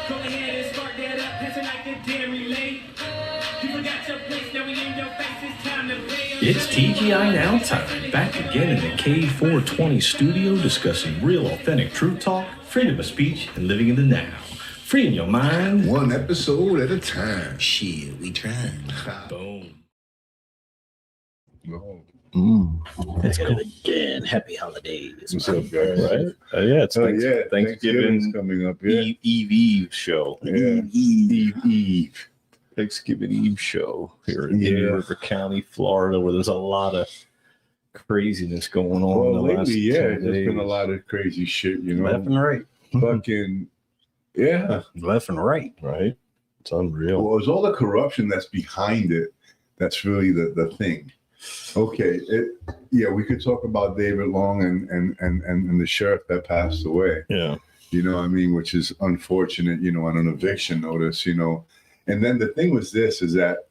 Go ahead and spark that up, passing like the damn relay. You forgot your place, now we in your face, it's time to play. It's TGI Now time, back again in the K420 studio discussing real authentic truth talk, freedom of speech, and living in the now. Freeing your mind. One episode at a time. Shit, we trying. Boom. Let's get it again. Happy holidays. What's up, guys? Right? Yeah, it's Thanksgiving's coming up. Yeah. Eve show. Yeah. Eve. Thanksgiving Eve show here in Indian River County, Florida, where there's a lot of craziness going on. Well, in the lately, last there's 10 days. been a lot of crazy shit, you know. Left and right. Fucking, yeah. Left and right. Right? It's unreal. Well, it's all the corruption that's behind it. That's really the thing. Okay, we could talk about David Long and the sheriff that passed away. Yeah. You know what I mean? Which is unfortunate, you know, on an eviction notice, you know. And then the thing was this, is that,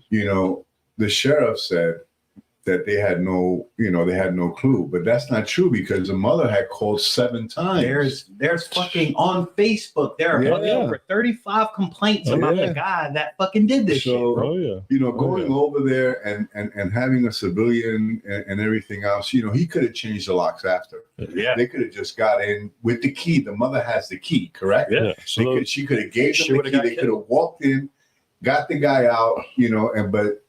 you know, the sheriff said that they had no clue, but that's not true because the mother had called 7 times. There's fucking on Facebook, there are over 35 complaints about the guy that fucking did this shit. You know, going over there and having a civilian and everything else, you know, he could have changed the locks after. Yeah. They could have just got in with the key. The mother has the key, correct? Yeah. So she could have gave them the key. They could have walked in, got the guy out, you know, but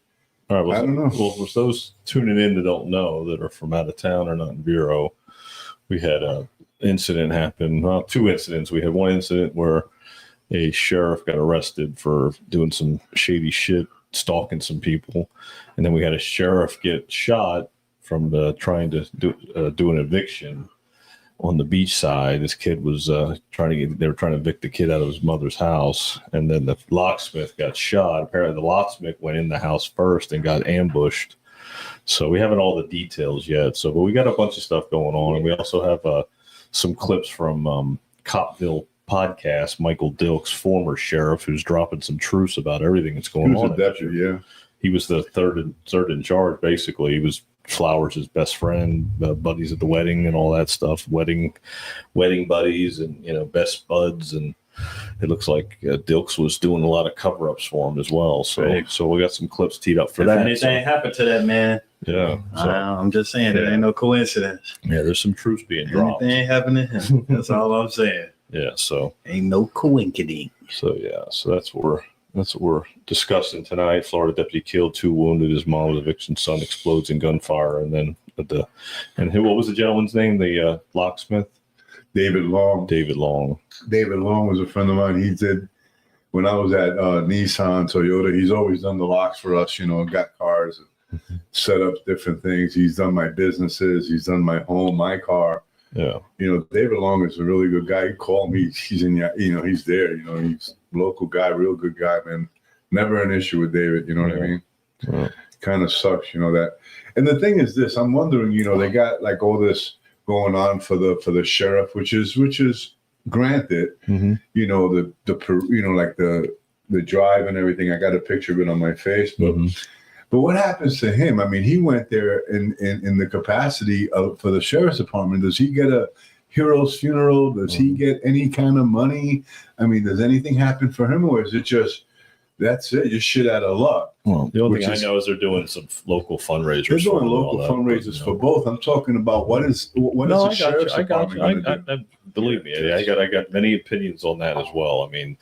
all right, well, I don't know. Well, for those tuning in that don't know, that are from out of town or not in Bureau, we had an incident happen. Well, 2 incidents. We had one incident where a sheriff got arrested for doing some shady shit, stalking some people. And then we had a sheriff get shot from trying to do an eviction on the beach side. This kid was they were trying to evict the kid out of his mother's house, and then the locksmith got shot. Apparently the locksmith went in the house first and got ambushed. So we haven't all the details yet. But we got a bunch of stuff going on, and we also have some clips from Copville podcast. Michael Dilks, former sheriff, who's dropping some truths about everything that's going on. He was a deputy, yeah. He was the third in charge, basically. He was Flowers' best friend, buddies at the wedding and all that stuff, wedding buddies and, you know, best buds. And it looks like Dilks was doing a lot of cover-ups for him as well. So we got some clips teed up for that. Anything happened to that man. Yeah. So, I'm just saying, it ain't no coincidence. Yeah, there's some truths being dropped. Anything ain't happened to him. That's all I'm saying. Yeah, so. Ain't no coincidence. So, yeah, so that's what we're discussing tonight. Florida deputy killed, 2 wounded. His mom's eviction son explodes in gunfire. And then what was the gentleman's name? The locksmith? David Long. David Long was a friend of mine. He did, when I was at Nissan, Toyota, he's always done the locks for us, you know, got cars, and set up different things. He's done my businesses. He's done my home, my car. Yeah. You know, David Long is a really good guy. He called me. He's in, you know, he's there. You know, he's a local guy, real good guy, man. Never an issue with David. You know what I mean? Yeah. Kind of sucks, you know, that. And the thing is this, I'm wondering, you know, they got like all this going on for the sheriff, which is granted, you know, the you know, like the drive and everything. I got a picture of it on my Facebook. But what happens to him? I mean, he went there in the capacity for the sheriff's department. Does he get a hero's funeral? Does he get any kind of money? I mean, does anything happen for him, or is it just that's it? Just shit out of luck. Well, the only thing I know is they're doing some local fundraisers. They're doing local fundraisers for both. I'm talking about what is the sheriff's department going to do? Believe me, I got many opinions on that as well. I mean,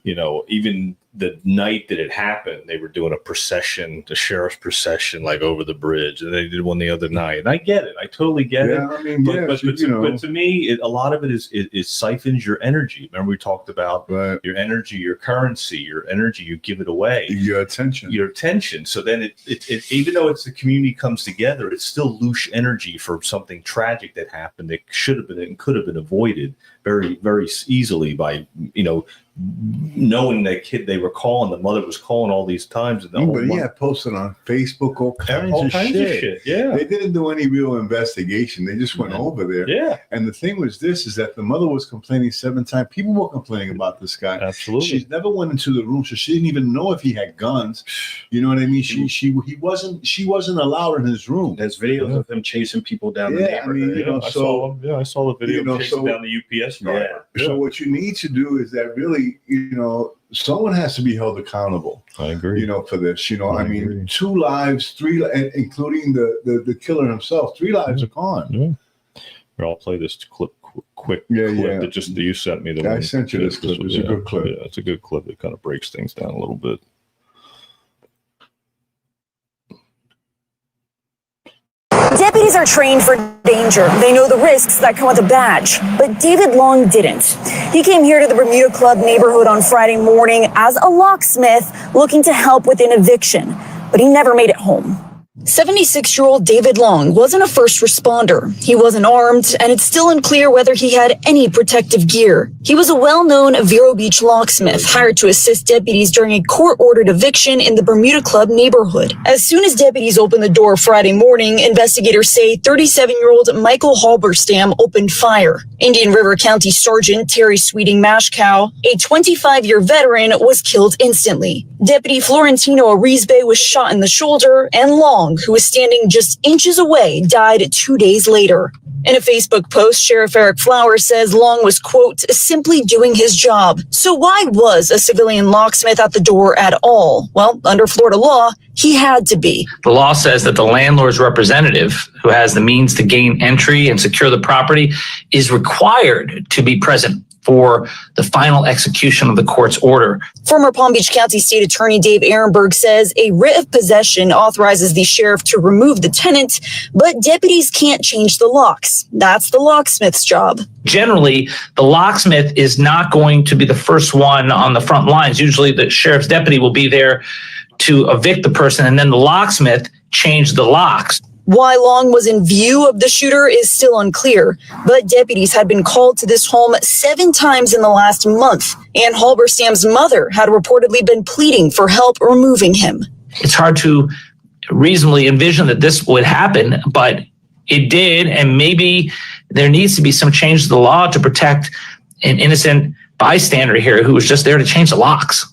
you know, even the night that it happened, they were doing a procession, the sheriff's procession, like over the bridge, and they did one the other night. And I get it, I totally get it. I mean, but to me, a lot of it is siphons your energy. Remember, we talked about your energy, your currency, your energy. You give it away, your attention. So then it even though it's the community comes together, it's still loose energy for something tragic that happened that should have been and could have been avoided very, very easily by, you know, knowing that kid they were calling, the mother was calling all these times. And but he had posted on Facebook all kinds of shit. Yeah. They didn't do any real investigation. They just went over there. Yeah. And the thing was this, is that the mother was complaining 7 times. People were complaining about this guy. Absolutely. She never went into the room, so she didn't even know if he had guns. You know what I mean? She wasn't allowed in his room. There's videos of him chasing people down the neighborhood. I mean, I saw the video chasing down the UPS driver. So what you need to do is that really someone has to be held accountable. I agree. For this. I mean, agree. 2 lives, 3, including the killer himself. 3 lives are gone. Yeah. Here, I'll play this quick clip that you sent me. I sent you this clip. It's a good clip. Yeah, it's a good clip. It kind of breaks things down a little bit. Deputies are trained for danger. They know the risks that come with a badge. But David Long didn't. He came here to the Bermuda Club neighborhood on Friday morning as a locksmith looking to help with an eviction. But he never made it home. 76-year-old David Long wasn't a first responder. He wasn't armed, and it's still unclear whether he had any protective gear. He was a well-known Vero Beach locksmith hired to assist deputies during a court-ordered eviction in the Bermuda Club neighborhood. As soon as deputies opened the door Friday morning, investigators say 37-year-old Michael Halberstam opened fire. Indian River County Sergeant Terri Sweeting-Mashkow, a 25-year veteran, was killed instantly. Deputy Florentino Arizbe was shot in the shoulder, and Long, who was standing just inches away, died 2 days later. In a Facebook post, Sheriff Eric Flowers says Long was, quote, simply doing his job. So why was a civilian locksmith at the door at all? Well, under Florida law, he had to be. The law says that the landlord's representative, who has the means to gain entry and secure the property, is required to be present for the final execution of the court's order. Former Palm Beach County State Attorney Dave Ehrenberg says a writ of possession authorizes the sheriff to remove the tenant, but deputies can't change the locks. That's the locksmith's job. Generally, the locksmith is not going to be the first one on the front lines. Usually the sheriff's deputy will be there to evict the person, and then the locksmith change the locks. Why Long was in view of the shooter is still unclear, but deputies had been called to this home 7 times in the last month, and Halberstam's mother had reportedly been pleading for help removing him. It's hard to reasonably envision that this would happen, but it did, and maybe there needs to be some change to the law to protect an innocent bystander here who was just there to change the locks.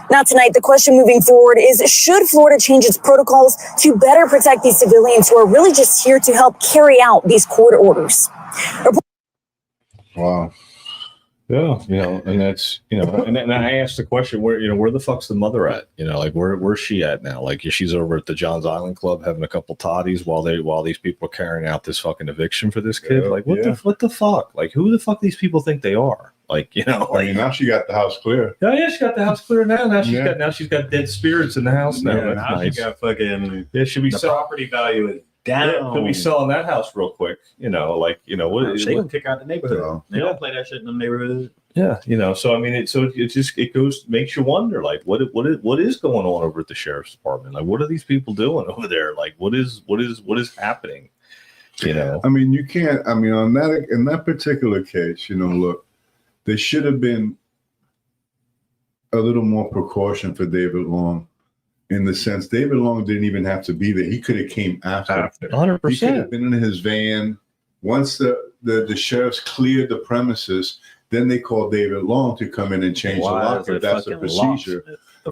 Now tonight, the question moving forward is, should Florida change its protocols to better protect these civilians who are really just here to help carry out these court orders? Wow. Yeah, and that's, and then I asked the question, where the fuck's the mother at? Like where's she at now? Like she's over at the Johns Island Club having a couple toddies while these people are carrying out this fucking eviction for this kid. Like what the fuck? Like who the fuck these people think they are? Like, now she got the house clear. Oh yeah, she got the house clear now. Now she's got dead spirits in the house now. Yeah, That's now nice. she got fucking Should be the property value is down. Yeah, could be selling that house real quick. They gonna kick out the neighborhood. Yeah. They don't play that shit in the neighborhood. Yeah, so I mean, it makes you wonder, like, what is going on over at the sheriff's department? Like, what are these people doing over there? Like, what is happening? I mean, you can't. I mean, in that particular case, look, there should have been a little more precaution for David Long, in the sense David Long didn't even have to be there. He could have came after. 100%. He could have been in his van. Once the sheriffs cleared the premises, then they called David Long to come in and change the lock. If that's the procedure,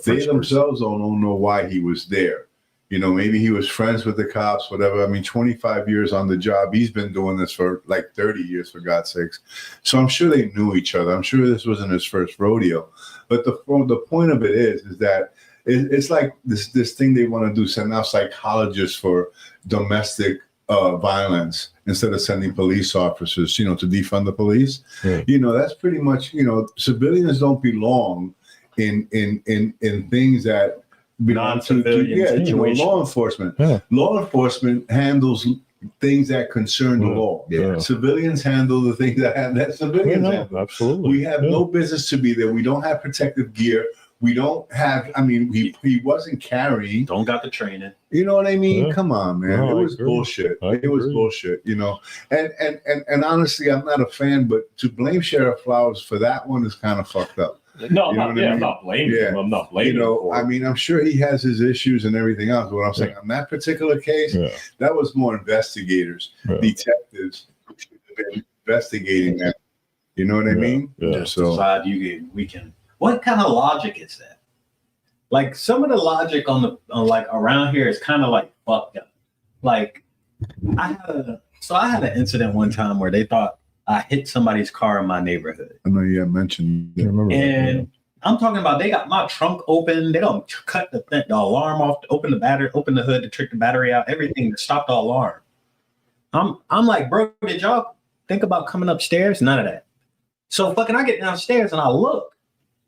they themselves don't know why he was there. Maybe he was friends with the cops, whatever. I mean, 25 years on the job. He's been doing this for like 30 years, for God's sakes. So I'm sure they knew each other. I'm sure this wasn't his first rodeo. But the point of it is that it's like this thing they want to do, send out psychologists for domestic violence instead of sending police officers, to defund the police. Right. That's pretty much, civilians don't belong in things that belong to law enforcement. Yeah. Law enforcement handles things that concern the law. Yeah. Civilians handle the things that civilians handle. Absolutely. We have no business to be there. We don't have protective gear. We don't have, he wasn't carrying. Don't got the training. You know what I mean? Yeah. Come on, man. No, it was bullshit. It was bullshit, And honestly, I'm not a fan, but to blame Sheriff Flowers for that one is kind of fucked up. No, I'm not blaming him. I'm not blaming him. I'm sure he has his issues and everything else. But what I'm saying, on that particular case, that was more investigators, detectives who should have been investigating that. You know what I mean? Yeah. So side we can. What kind of logic is that? Like some of the logic on like around here is kind of like fucked up. Like I had an incident one time where they thought I hit somebody's car in my neighborhood. I know you had mentioned I it. remember that, And I'm talking about they got my trunk open. They don't cut the alarm off, open the battery, open the hood to trick the battery out, everything to stop the alarm. I'm like, bro, did y'all think about coming upstairs? None of that. So fucking I get downstairs and I look.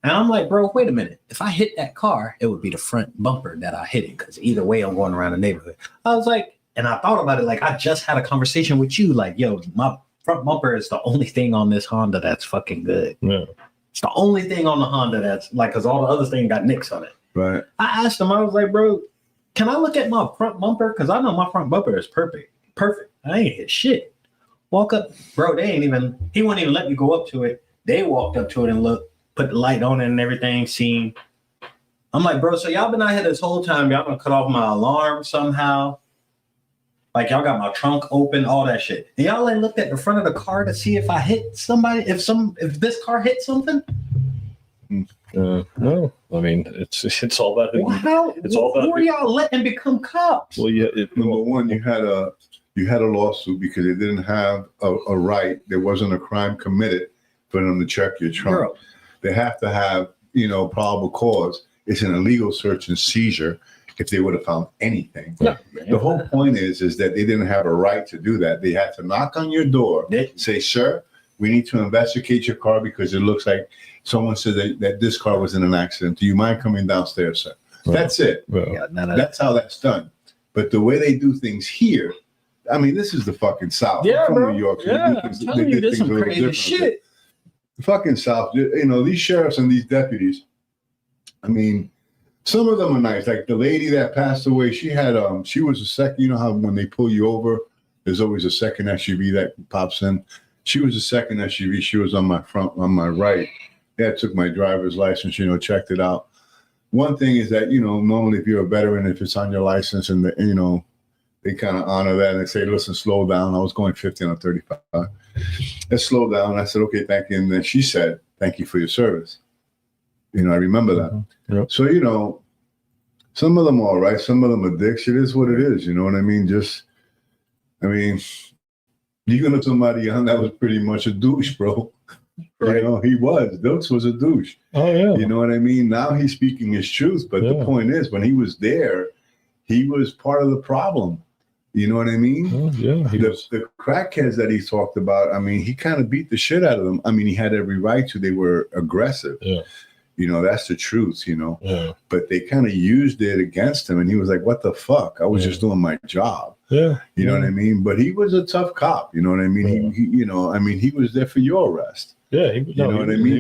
And I'm like, bro, wait a minute. If I hit that car, it would be the front bumper that I hit it. Because either way, I'm going around the neighborhood. I was like, and I thought about it like I just had a conversation with you. Like, yo, my front bumper is the only thing on this Honda that's fucking good. Yeah. It's the only thing on the Honda that's like, because all the other things got nicks on it. Right. I asked him, I was like, bro, can I look at my front bumper? Because I know my front bumper is perfect. Perfect. I ain't hit shit. Walk up, bro, he wouldn't even let me go up to it. They walked up to it and looked, put the light on it and everything, seen. I'm like, bro, so y'all been out here this whole time. Y'all gonna cut off my alarm somehow? Like, y'all got my trunk open, all that shit. And y'all ain't looked at the front of the car to see if I hit somebody, if this car hit something? No, I mean it's all about who. It's all about who are y'all letting become cops? Well, yeah. Number one, you had a lawsuit because they didn't have a right. There wasn't a crime committed for them to check your trunk. Girl. They have to have, probable cause. It's an illegal search and seizure if they would have found anything. No. The whole point is that they didn't have a right to do that. They had to knock on your door, say, sir, we need to investigate your car because it looks like someone said that this car was in an accident. Do you mind coming downstairs, sir? Right. That's it. Well, Yeah, that's how that's done. But the way they do things here, I mean, this is the fucking South. Yeah, I'm from bro. New York. So Yeah, I'm telling you, there's some crazy shit. The fucking South, these sheriffs and these deputies, I mean, some of them are nice. Like the lady that passed away, she was a second, you know how when they pull you over, there's always a second SUV that pops in. She was a second SUV. She was on my right. Yeah, I took my driver's license, checked it out. One thing is that, normally if you're a veteran, if it's on your license and, they kind of honor that and they say, listen, slow down. I was going 15 or 35. Let's slow down. I said, okay, thank you. And then she said, thank you for your service. I remember that. Mm-hmm. Yep. So, some of them are all right. Some of them are dicks. It is what it is. You know what I mean? You can look somebody young that was pretty much a douche, bro. Right. He was. Dilks was a douche. Oh, yeah. You know what I mean? Now he's speaking his truth. But the point is, when he was there, he was part of the problem. You know what I mean? Oh, yeah. The crackheads that he talked about, he kind of beat the shit out of them. He had every right to. They were aggressive. Yeah. That's the truth, Yeah. But they kind of used it against him. And he was like, what the fuck? I was just doing my job. Yeah. You know what I mean? But he was a tough cop. You know what I mean? Yeah. He was there for your arrest. Yeah.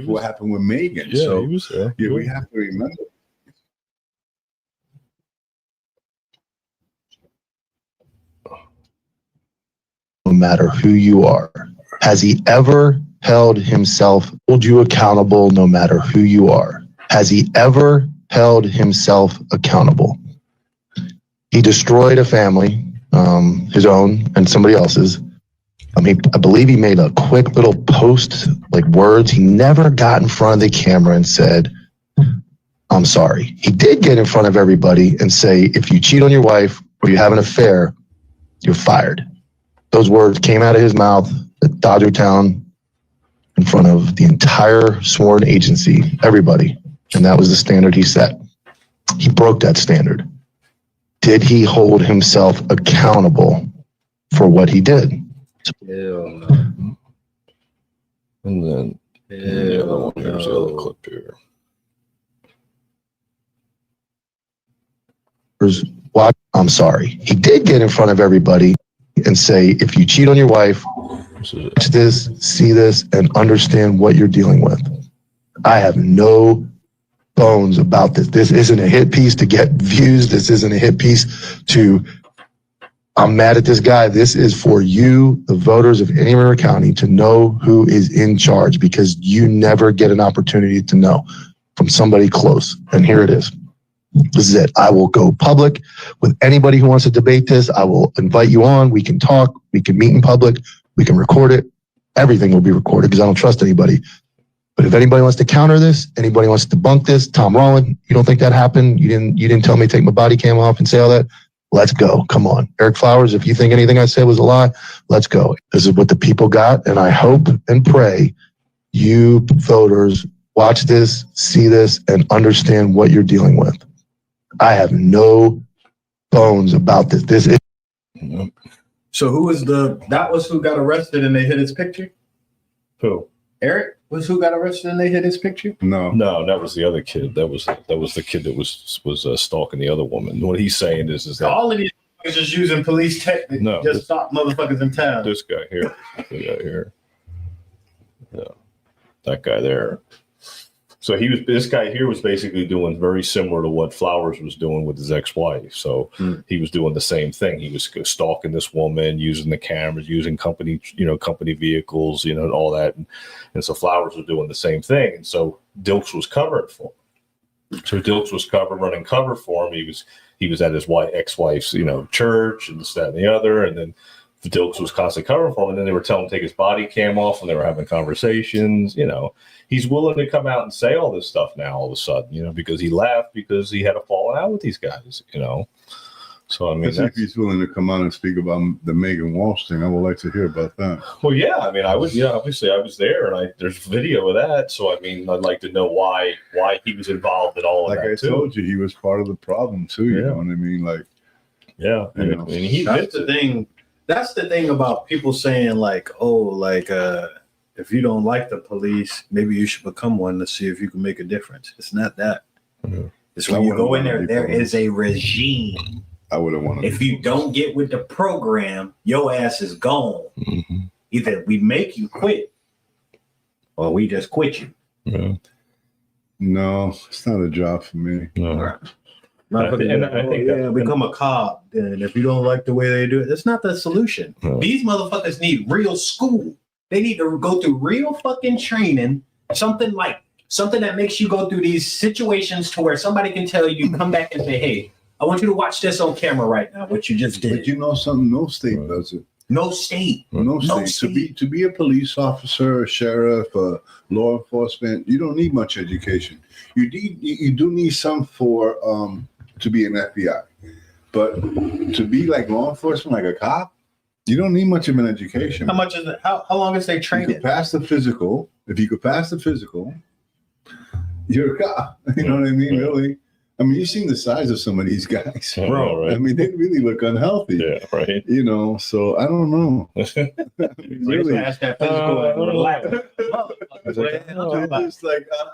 What happened with Megan. Yeah, so, he was there. Yeah, we have to remember. No matter who you are. Has he ever held you accountable no matter who you are? Has he ever held himself accountable? He destroyed a family, his own and somebody else's. I believe he made a quick little post, like words. He never got in front of the camera and said, I'm sorry. He did get in front of everybody and say, if you cheat on your wife or you have an affair, you're fired. Those words came out of his mouth at Dodgertown in front of the entire sworn agency, everybody. And that was the standard he set. He broke that standard. Did he hold himself accountable for what he did? Hell no. And then the other one, here's the other clip here. I'm sorry. He did get in front of everybody and say, if you cheat on your wife, watch this, see this, and understand what you're dealing with. I have no bones about this. This isn't a hit piece to get views. This isn't a hit piece to, I'm mad at this guy. This is for you, the voters of Indian County, to know who is in charge, because you never get an opportunity to know from somebody close. And here it is. This is it. I will go public with anybody who wants to debate this. I will invite you on. We can talk. We can meet in public. We can record it. Everything will be recorded because I don't trust anybody. But if anybody wants to counter this, anybody wants to debunk this, Tom Rolland, you don't think that happened? You didn't tell me to take my body cam off and say all that? Let's go. Come on. Eric Flowers, if you think anything I said was a lie, let's go. This is what the people got. And I hope and pray you voters watch this, see this, and understand what you're dealing with. I have no bones about this. This is. So that was who got arrested and they hid his picture? Who? Eric was who got arrested and they hid his picture? No. No, that was the other kid. That was the kid that was stalking the other woman. What he's saying is that all of these is just using police techniques No, just stop motherfuckers in town. this guy here, yeah, that guy there. So this guy here was basically doing very similar to what Flowers was doing with his ex-wife. So he was doing the same thing. He was stalking this woman, using the cameras, using company vehicles, and all that. And so Flowers was doing the same thing. And so Dilks was covering for him. So Dilks was running cover for him. He was at his ex-wife's, church and this, that, and the other. And then Dilks was constantly covering for him. And then they were telling him to take his body cam off when they were having conversations, He's willing to come out and say all this stuff now all of a sudden, because he left because he had a falling out with these guys, So, I mean, if he's willing to come out and speak about the Megan Walsh thing, I would like to hear about that. Well, yeah, I mean, obviously I was there and there's video of that. So, I mean, I'd like to know why he was involved in all of that. Like I told you, he was part of the problem too. You know what I mean? Like, yeah. And that's the thing. That's the thing about people saying if you don't like the police, maybe you should become one to see if you can make a difference. It's not that. Mm-hmm. It's when you go in there is a regime. I wouldn't want to. If you don't get with the program, your ass is gone. Mm-hmm. Either we make you quit or we just quit you. Yeah. No, it's not a job for me. No. I think become a cop. And if you don't like the way they do it, that's not the solution. No. These motherfuckers need real school. They need to go through real fucking training, something that makes you go through these situations to where somebody can tell you, come back and say, hey, I want you to watch this on camera right now, what you just did. But you know something? No state does it. No state. No state. To be a police officer, a sheriff, law enforcement, you don't need much education. You do need some for to be an FBI. But to be like law enforcement, like a cop, you don't need much of an education. How much is it? How long is they training? You could pass the physical. If you could pass the physical, you're a cop. You know what I mean? Really? I mean, you've seen the size of some of these guys. Bro, right. I mean, they really look unhealthy. Yeah, right. So I don't know. Really pass that physical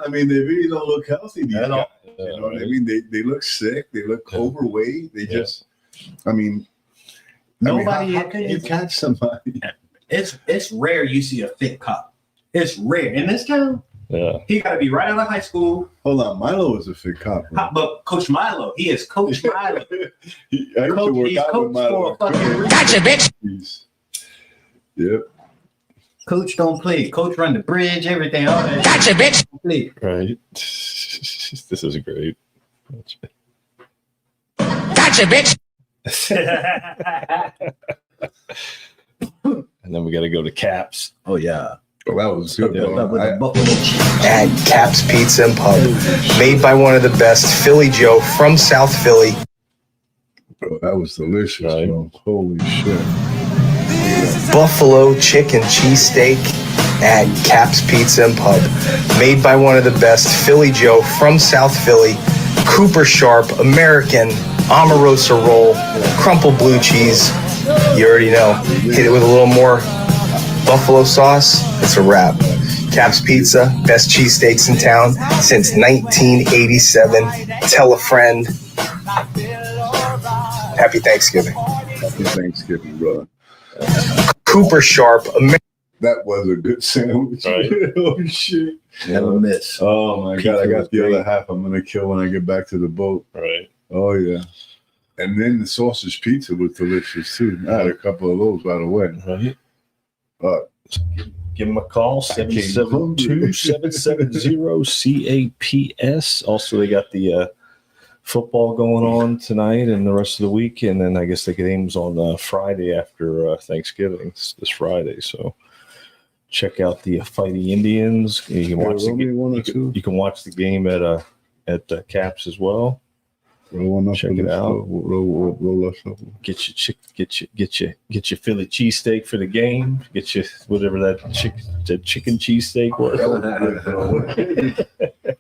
I mean, they really don't look healthy, these guys. You know what I mean? They look sick. They look overweight. They just, how can you catch somebody? It's rare you see a fit cop. It's rare. In this town, he got to be right out of high school. Hold on. Milo is a fit cop. Right? But Coach Milo, he is Coach Milo. He's coach for a fucking reason. Gotcha, bitch. Yep. Coach don't play. Coach run the bridge, everything. All that. Gotcha, bitch. Right. This is great. Gotcha, bitch. And then we got to go to Caps. Oh yeah. Oh, that was good. At Caps Pizza and Pub, made by one of the best, Philly Joe from South Philly. Bro, that was delicious, bro. Holy shit. Buffalo chicken cheesesteak at Caps Pizza and Pub, made by one of the best, Philly Joe from South Philly. Cooper Sharp, American, Omarosa roll, crumpled blue cheese. You already know. Hit it with a little more buffalo sauce. It's a wrap. Caps Pizza, best cheesesteaks in town since 1987. Tell a friend. Happy Thanksgiving. Happy Thanksgiving, brother. Cooper Sharp. That was a good sandwich. Right. Oh, shit. Never miss. Oh, my God. I got the other half I'm going to kill when I get back to the boat. Right. Oh, yeah. And then the sausage pizza was delicious, too. I had a couple of those, by the way. Right. Give them a call, 772-770-CAPS. Also, they got the football going on tonight and the rest of the week. And then I guess the game's on Friday after Thanksgiving, this Friday. So check out the Fighting Indians. You can watch the game at Caps as well. Roll up Check for it this, out. Roll us up. Get your Philly cheesesteak for the game. Get your whatever that chicken cheesesteak was.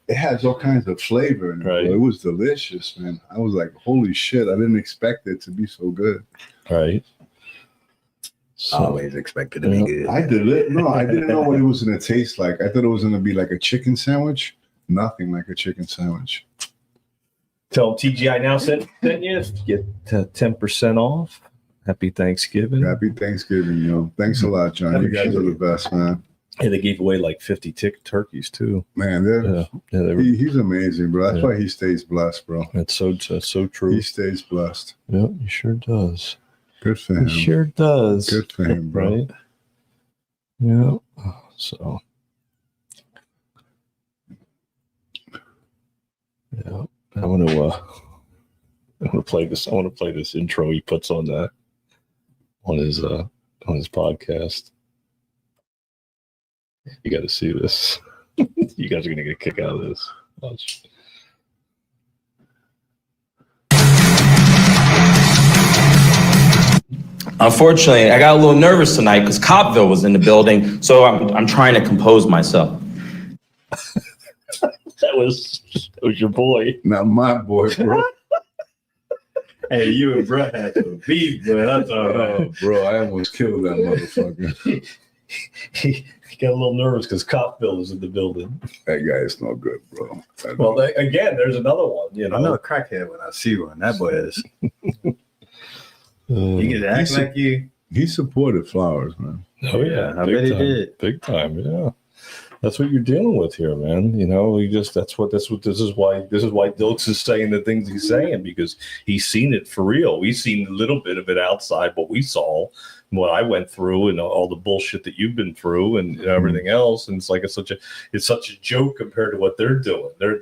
It has all kinds of flavor in it. Right. Bro. It was delicious, man. I was like, holy shit! I didn't expect it to be so good. Right. Always expected to be good. I didn't know what it was going to taste like. I thought it was going to be like a chicken sandwich. Nothing like a chicken sandwich. Tell them TGI now sent you get 10% off. Happy Thanksgiving. Happy Thanksgiving, yo. Thanks a lot, John. You guys are the best, man. And they gave away like 50 turkeys too. Man, he's amazing, bro. That's why he stays blessed, bro. That's so true. He stays blessed. Yeah, he sure does. Good for him. He sure does. Good for him, bro. Right? Yeah. So. Yeah. I want to play this. I want to play this intro he puts on that on his podcast. You got to see this. You guys are gonna get a kick out of this. Watch. Unfortunately, I got a little nervous tonight because Copville was in the building, so I'm trying to compose myself. That was your boy. Not my boy, bro. Hey, you and Brett had to beef, but that's all right. Oh, bro, I almost killed that motherfucker. He got a little nervous because Copville is in the building. That guy is no good, bro. Well, again, there's another one. You know, I know a crackhead when I see one. That boy is. You can act like you. He supported Flowers, man. Oh yeah, I bet he did. Big time, yeah. That's what you're dealing with here, man. You know, this is why Dilks is saying the things he's saying, because he's seen it for real. We've seen a little bit of it outside, what we saw, what I went through, and all the bullshit that you've been through, and everything else. And it's like it's such a joke compared to what they're doing. They're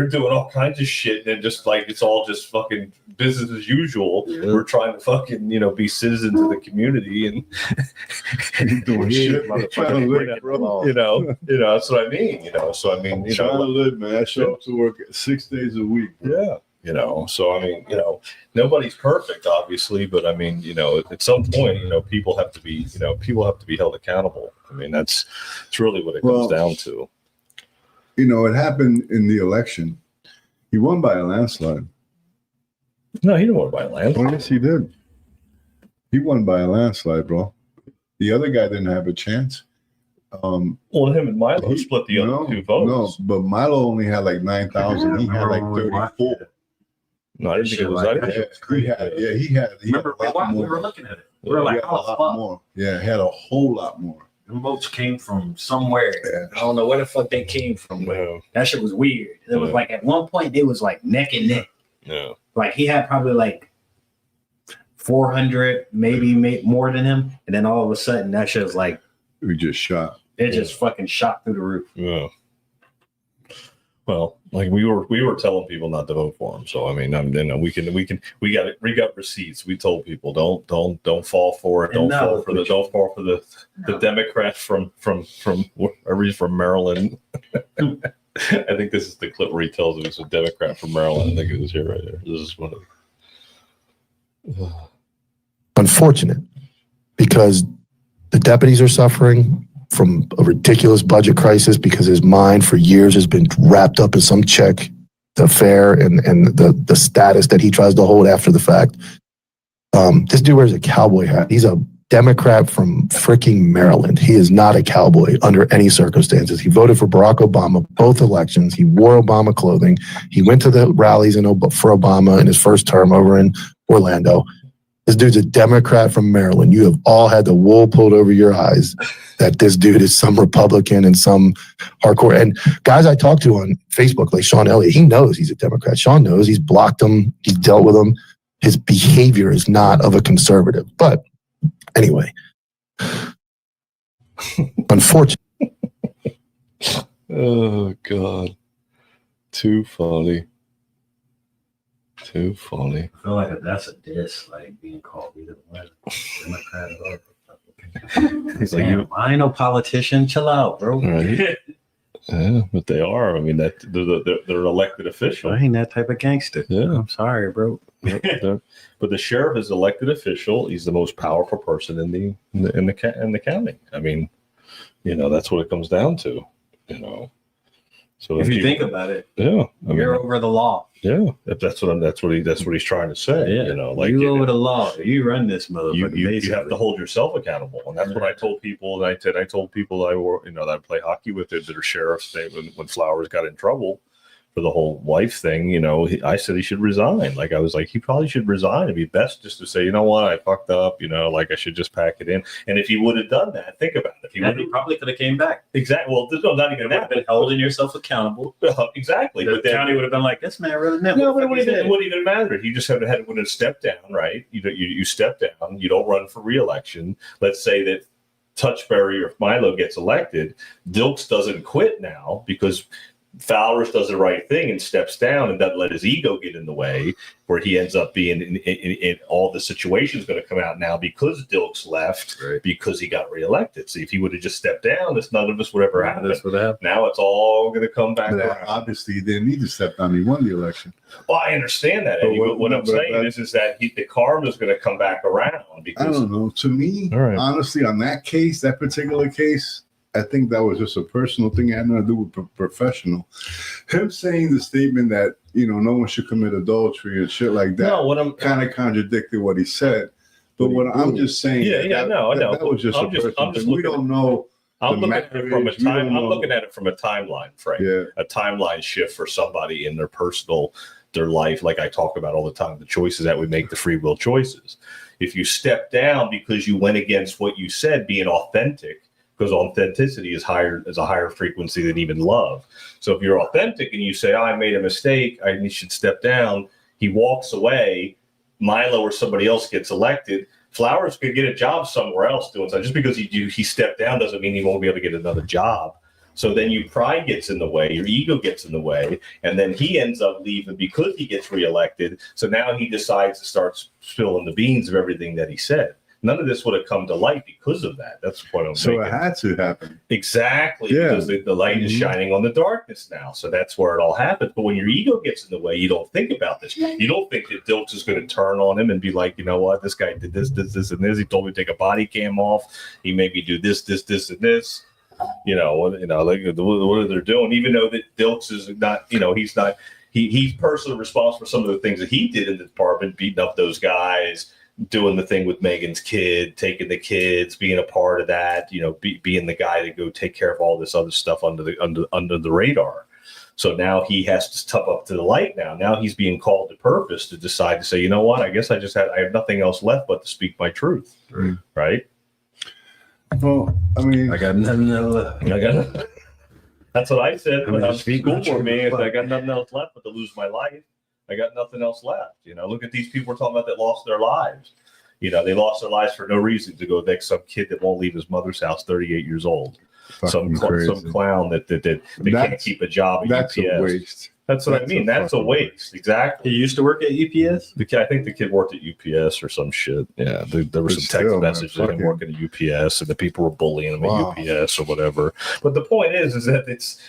doing all kinds of shit, and just like it's all just fucking business as usual. Yeah. We're trying to fucking be citizens of the community and doing shit, motherfucker. That's what I mean. So I mean, trying to live, man. I show up to work 6 days a week. Bro. Yeah. So I mean, nobody's perfect, obviously, but I mean, at some point, people have to be held accountable. I mean, it's really what it comes down to. It happened in the election. He won by a landslide. No, he didn't win by a landslide. Oh, yes, he did. He won by a landslide, bro. The other guy didn't have a chance. Him and Milo split the other two votes. No, but Milo only had like 9,000. He had like 34. No, I didn't think it was that. He had. Remember, we were looking at it. We were like, oh, fuck. More. Yeah, had a whole lot more. The votes came from somewhere. Yeah. I don't know where the fuck they came from. But that shit was weird. It was like at one point they was like neck and neck. Yeah. Like he had probably like 400, maybe more than him, and then all of a sudden that shit was like we just shot. It just fucking shot through the roof. Yeah. Well, like we were telling people not to vote for him. So I mean, we got receipts. We told people don't fall for it. Don't fall for the Democrat from Maryland. I think this is the clip where he tells him he's a Democrat from Maryland. I think it was here right there. This is one of. Unfortunate, because the deputies are suffering from a ridiculous budget crisis because his mind for years has been wrapped up in some check affair and the status that he tries to hold after the fact. This dude wears a cowboy hat. He's a Democrat from freaking Maryland. He is not a cowboy under any circumstances. He voted for Barack Obama both elections. He wore Obama clothing. He went to the rallies for Obama in his first term over in Orlando. This dude's a Democrat from Maryland. You have all had the wool pulled over your eyes that this dude is some Republican and some hardcore. And guys I talk to on Facebook, like Sean Elliott, he knows he's a Democrat. Sean knows he's blocked him. He's dealt with him. His behavior is not of a conservative. But anyway, unfortunately. Oh, God. Too funny. Too funny. I feel like that's a diss, like being called either one, Democrat or Republican. He's like, I ain't no politician. Chill out, bro. Right. Yeah, but they are. I mean, that they're an elected official. I ain't that type of gangster. Yeah. I'm sorry, bro. But the sheriff is elected official. He's the most powerful person in the county. I mean, that's what it comes down to. So if you think about it, yeah, you're over the law. Yeah, that's what he's trying to say. Yeah, you over the law. You run this motherfucker. You have to hold yourself accountable, and that's what I told people. And I told people that I play hockey with that are sheriffs. When Flowers got in trouble for the whole wife thing, I said he should resign. Like I was like, he probably should resign. It'd be best just to say, you know what, I fucked up. Like I should just pack it in. And if he would have done that, think about it. He probably could have came back. Exactly. Well, there's not even that. Been holding yourself accountable. Exactly. The county would have been like, this man really meant. No, but it wouldn't even matter. He just would have stepped down, right? You step down. You don't run for re-election. Let's say that Touchberry or Milo gets elected. Dilks doesn't quit now because Flowers does the right thing and steps down and doesn't let his ego get in the way, where he ends up being in all the situations going to come out now because Dilks left, right, because he got reelected. See, if he would have just stepped down, none of this would ever happen. Now it's all going to come back around. Obviously, he didn't need to step down. He won the election. Well, I understand that, Eddie, but what I'm saying is that the karma is going to come back around. Because I don't know. To me, honestly, on that particular case, I think that was just a personal thing. It had nothing to do with professional. Him saying the statement that, no one should commit adultery and shit like that. No, what I'm kind of contradicted what he said. But what I'm just saying, that was just a personal thing. We don't know. I'm looking at it from a time. I'm looking at it from a timeline frame, a timeline shift for somebody in their life. Like I talk about all the time, the choices that we make, the free will choices. If you step down because you went against what you said, being authentic, because authenticity is a higher frequency than even love. So if you're authentic and you say, I made a mistake, I should step down, he walks away, Milo or somebody else gets elected, Flowers could get a job somewhere else doing something. Just because he stepped down doesn't mean he won't be able to get another job. So then your pride gets in the way, your ego gets in the way, and then he ends up leaving because he gets reelected. So now he decides to start spilling the beans of everything that he said. None of this would have come to light because of that. That's the point I'm making. So it had to happen. Exactly. Yeah. Because the light is shining on the darkness now. So that's where it all happens. But when your ego gets in the way, you don't think about this. You don't think that Dilks is going to turn on him and be like, you know what, this guy did this, and this. He told me to take a body cam off. He made me do this, and this. Like what are they doing? Even though that Dilks is not, he's personally responsible for some of the things that he did in the department, beating up those guys, doing the thing with Megan's kid, taking the kids, being a part of that, being the guy to go take care of all this other stuff under the radar. So now he has to step up to the light now. Now he's being called to purpose to decide to say, you know what, I guess I have nothing else left but to speak my truth. Right? Well, I mean, I got nothing left. That's what I said when I was school for me. I got nothing else left but to lose my life. I got nothing else left. Look at these people we're talking about that lost their lives. They lost their lives for no reason to go next some kid that won't leave his mother's house, 38 years old. Some clown that can't keep a job at that's UPS. A waste. That's what I mean. That's a waste. Exactly. He used to work at UPS? I think the kid worked at UPS or some shit. Yeah. There were some text messages of him working at UPS, and the people were bullying him at UPS or whatever. But the point is that it's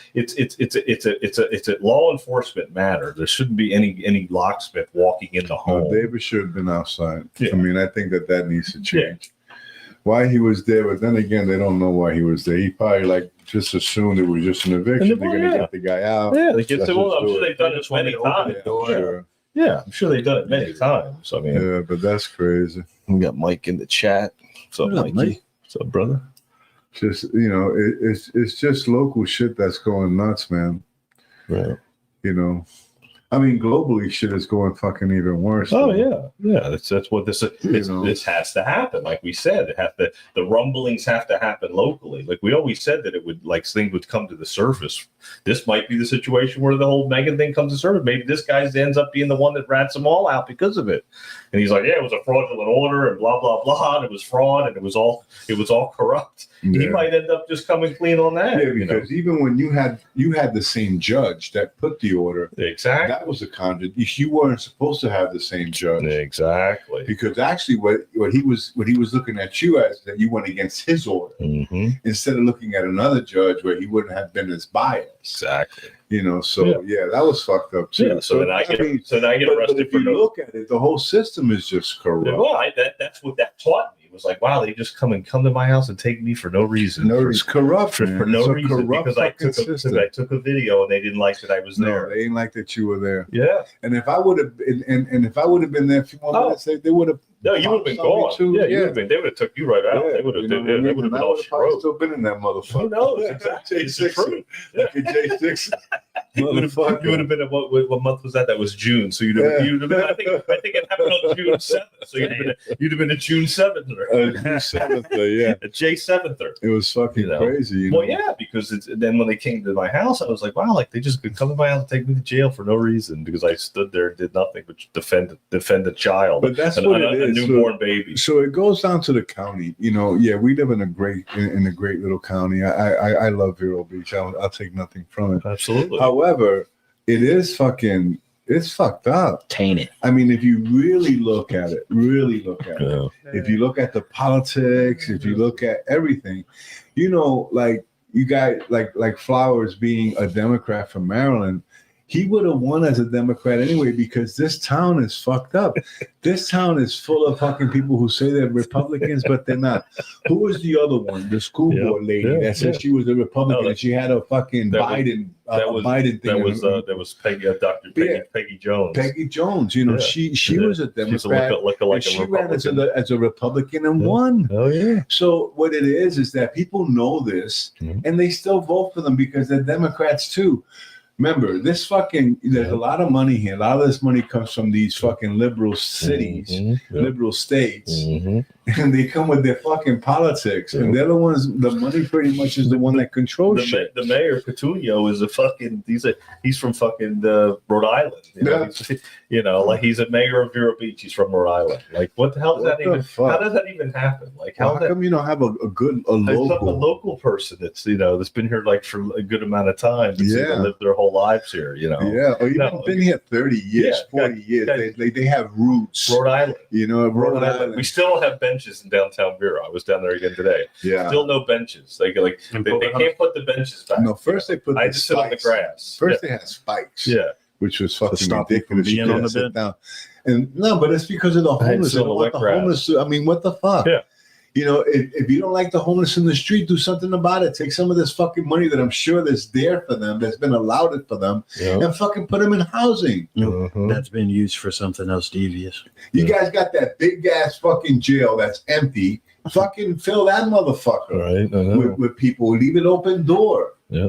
a law enforcement matter. There shouldn't be any locksmith walking in the home. David should have been outside. Yeah. I mean, I think that needs to change. Why he was there, but then again, they don't know why he was there. He probably just assumed it was just an eviction. They're going to get the guy out. Yeah, I'm sure they've done it many times. Yeah, I'm sure they've done it many times. I mean, yeah, but that's crazy. We got Mike in the chat. What's up, Mikey? What's up, brother? Just it's just local shit that's going nuts, man. Right. I mean, globally, shit is going fucking even worse. Oh yeah. That's what this is. This has to happen. Like we said, the rumblings have to happen locally. Like we always said that it would, things would come to the surface. This might be the situation where the whole Megan thing comes to surface. Maybe this guy ends up being the one that rats them all out because of it. And he's like, yeah, it was a fraudulent order and blah blah blah, and it was fraud and it was all corrupt. Yeah. He might end up just coming clean on that. Yeah, because even when you had the same judge that put the order, exactly. that was a conjured. You weren't supposed to have the same judge. Exactly. Because actually, what he was looking at you as that you went against his order instead of looking at another judge where he wouldn't have been as biased. Exactly. You know, so yeah, that was fucked up too. Yeah, so then I get arrested. But if you look at it, the whole system is just corrupt. Well, that's what that taught me. It was like, wow, they just come to my house and take me for no reason. No, it's corrupt for no reason because I took a video and they didn't like that I was there. They didn't like that you were there. Yeah. And if I would have and if I would have been there a few more minutes, they would have. No, you would have been gone. Too. Yeah, you would have been. They would have took you right out. They would have. They would have been all screwed. Still been in that motherfucker. Who knows? Exactly. It's the truth. Look at J6. You would have been. What month was that? That was June. So you'd have been. I think it happened on June 7th. So you'd have been a June 7th. June 7th, yeah. A J 7th. It was fucking crazy. You know? Well, yeah, because then when they came to my house, I was like, wow, like they just could come to my house and take me to jail for no reason because I stood there and did nothing but defend a child. But that's what it is. A newborn baby. So it goes down to the county. You know, yeah, we live in a great little county. I love Vero Beach. I'll take nothing from it. Absolutely. However, it's fucked up. Tainted. I mean, if you really look at it, if you look at the politics, if you look at everything, you know, like you guys, like Flowers being a Democrat from Maryland, he would have won as a Democrat anyway because this town is fucked up. This town is full of fucking people who say they're Republicans, but they're not. Who was the other one? The school board lady that said she was a Republican and she had a fucking Biden thing. That was Peggy, Dr. Peggy Jones. Peggy Jones, you know, she was a Democrat. She ran as a Republican and won. Oh yeah. So what it is that people know this and they still vote for them because they're Democrats too. Remember, there's a lot of money here. A lot of this money comes from these fucking liberal cities, liberal states, and they come with their fucking politics. And they're the ones, the money pretty much is the one that controls shit. The mayor, Petunio, is he's from fucking Rhode Island. You know, like he's a mayor of Vero Beach. He's from Rhode Island. Like, what the hell does that even? How does that even happen? Like, how come you don't have a local person that's that's been here like for a good amount of time? That's lived their whole lives here. You know. Yeah. Or even been here 30 years, 40 years. They have roots. Rhode Island. You know, Rhode Island. We still don't have benches in downtown Vero. I was down there again today. Yeah. Still no benches. They can't put the benches back. No, first they put. I just sit on the grass. First they had spikes. Yeah. Which was fucking ridiculous. Being on the bed. Down. And no, but it's because of the homeless. I mean, what the fuck? Yeah. You know, if you don't like the homeless in the street, do something about it. Take some of this fucking money that I'm sure that's there for them, that's been allowed for them, and fucking put them in housing. That's been used for something else devious. You guys got that big ass fucking jail that's empty. Fucking fill that motherfucker with people. Leave it open door. Yeah,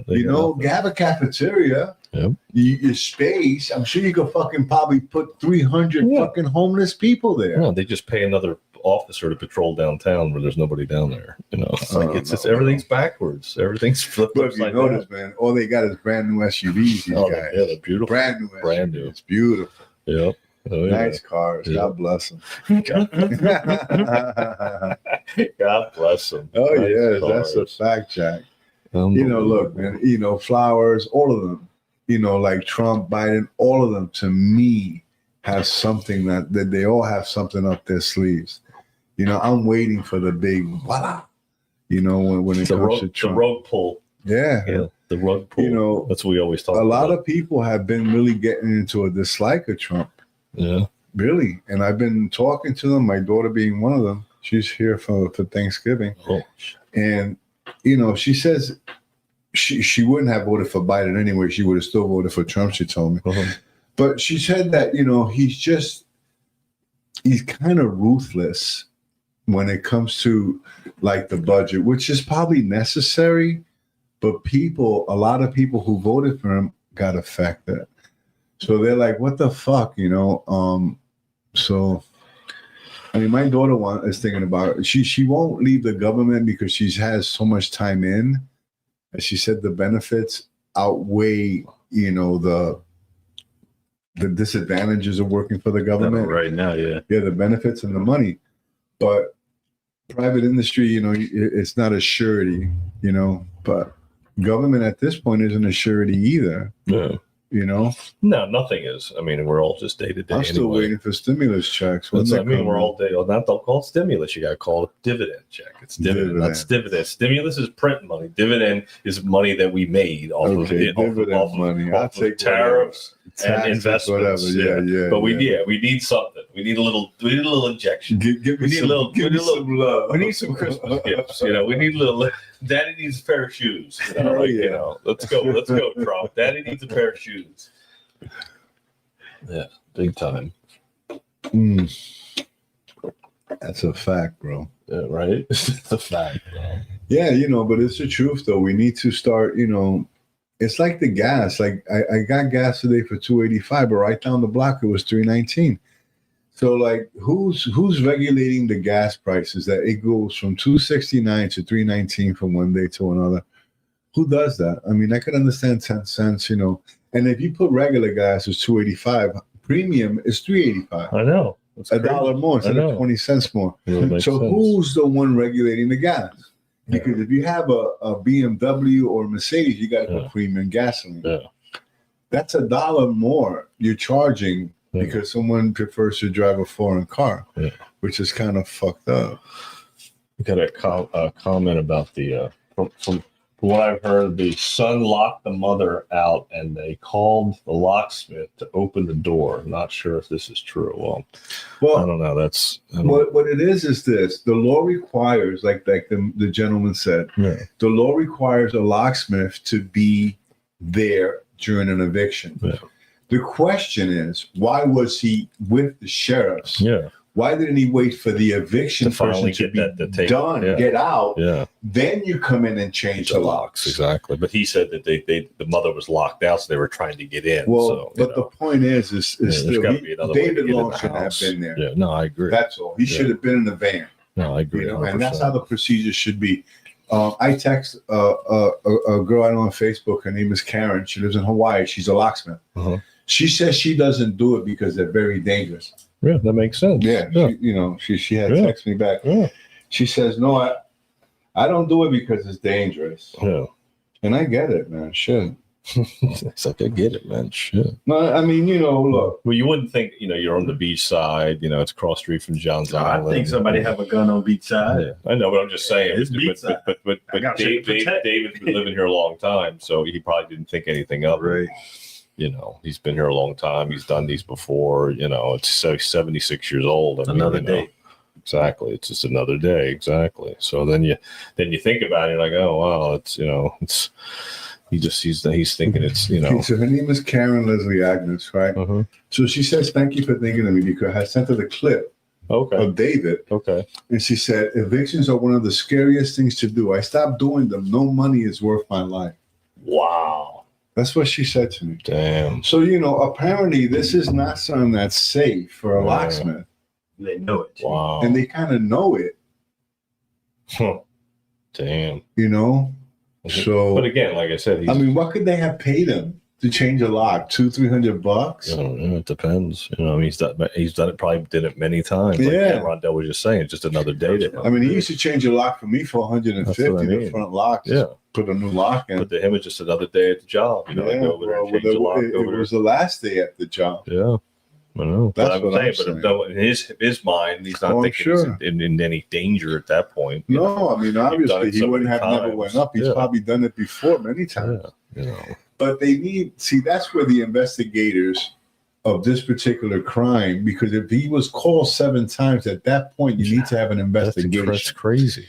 have a cafeteria. Yep. Your space. I'm sure you could fucking probably put 300 fucking homeless people there. No, they just pay another officer to patrol downtown where there's nobody down there. You know, it's like everything's backwards. Everything's flipped upside down. But if you notice, man, all they got is brand new SUVs. These guys. Yeah, they're beautiful. Brand new SUVs. It's beautiful. Yep. Oh, yeah. Nice cars. Yeah. God bless them. God bless them. Oh, nice cars. That's a fact, Jack. Look, man, Flowers, all of them, like Trump, Biden, all of them, to me, have something that they all have something up their sleeves. I'm waiting for the big voila, when it comes to Trump. The rug pull. Yeah. The rug pull. That's what we always talk about. A lot of people have been really getting into a dislike of Trump. Yeah. Really. And I've been talking to them, my daughter being one of them. She's here for Thanksgiving. Oh. And, she says she wouldn't have voted for Biden anyway. She would have still voted for Trump, she told me. Uh-huh. But she said that, he's kind of ruthless when it comes to like the budget, which is probably necessary. But a lot of people who voted for him got affected. So they're like, what the fuck, So, I mean, my daughter is thinking about it. She won't leave the government because she has so much time in. As she said, the benefits outweigh, the disadvantages of working for the government right now. Yeah, the benefits and the money, but private industry, it's not a surety, but government at this point isn't a surety either. Yeah. You know? No, nothing is. I mean, we're all just day to day. I'm still waiting for stimulus checks. That's what I mean. We're all day. Well, don't call it stimulus. You got to call it dividend check. It's dividend. That's dividend. Stimulus is print money. Dividend is money that we made off of money. Off of tariffs and investments. Whatever. Yeah. But we need something. We need a little injection. Give me some love. We need some Christmas gifts. You know, we need a little. Daddy needs a pair of shoes. You know, you know, let's go, Trump. Daddy needs a pair of shoes. Yeah, big time. That's a fact, bro. Yeah, right? It's a fact, bro. Yeah, you know, but it's the truth, though. We need to start, you know, it's like the gas. Like, I got gas today for $2.85, but right down the block, it was $3.19. So, like, who's regulating the gas prices that it goes from $2.69 to $3.19 from one day to another? Who does that? I mean, I could understand 10 cents, you know. And if you put regular gas as $2.85, premium is $3.85. I know. $1 more instead of 20 cents more. So who's the one regulating the gas? Because if you have a BMW or a Mercedes, you got to put premium gasoline. Yeah. That's $1 more you're charging because someone prefers to drive a foreign car, which is kind of fucked up. We got a comment about the from what I've heard, the son locked the mother out and they called the locksmith to open the door. Not sure if this is true. Well, I don't know. What it is this. The law requires, like the gentleman said, the law requires a locksmith to be there during an eviction. Yeah. The question is, why was he with the sheriffs? Yeah. Why didn't he wait for the eviction person to be done, get out? Yeah. Then you come in and change the locks. Exactly. But he said that the mother was locked out, so they were trying to get in. Well, so, but the point is still David Long should have been there. Yeah. No, I agree. That's all. He should have been in the van. No, I agree. You know, and that's how the procedure should be. I text a girl I know on Facebook. Her name is Karen. She lives in Hawaii. She's a locksmith. Uh-huh. She says she doesn't do it because they're very dangerous. Yeah, that makes sense. Yeah. She had texted me back. Yeah. She says, no, I don't do it because it's dangerous. Yeah. And I get it, man. Shit. It's like, I get it, man. Shit. No, I mean, look. Well, you wouldn't think, you're on the beach side, it's across street from John's Island. I think somebody have a gun on beach side. Yeah. I know, but I'm just saying. It's beach side. But David's been living here a long time, so he probably didn't think anything of it. Right. He's been here a long time. He's done these before. It's 76 years old. Another day. Exactly. It's just another day. Exactly. So then you think about it, you're like, oh wow, it's he's thinking it's So her name is Karen Leslie Agnes, right? Uh-huh. So she says, thank you for thinking of me, because I sent her the clip of David. Okay. And she said, evictions are one of the scariest things to do. I stopped doing them. No money is worth my life. Wow. That's what she said to me. Damn. So, apparently this is not something that's safe for a locksmith. They know it. Wow. And they kind of know it. Huh. Damn. So. But again, like I said, what could they have paid him to change a lock? $200-$300? I don't know. It depends. He's done it. Probably did it many times. Yeah. Like Rondell was just saying, just another day to him. He used to change a lock for me for $150. The front lock. Yeah. Put a new lock in. But to him, it's just another day at the job. Go over there and change the lock. It was the last day at the job. Yeah. I know. That's what I'm saying. But in his mind, he's not thinking he's in any danger at that point. No, obviously he wouldn't have never went up. He's probably done it before many times. Yeah. But that's where the investigators of this particular crime, because if he was called 7 times, at that point you need to have an investigation. That's crazy.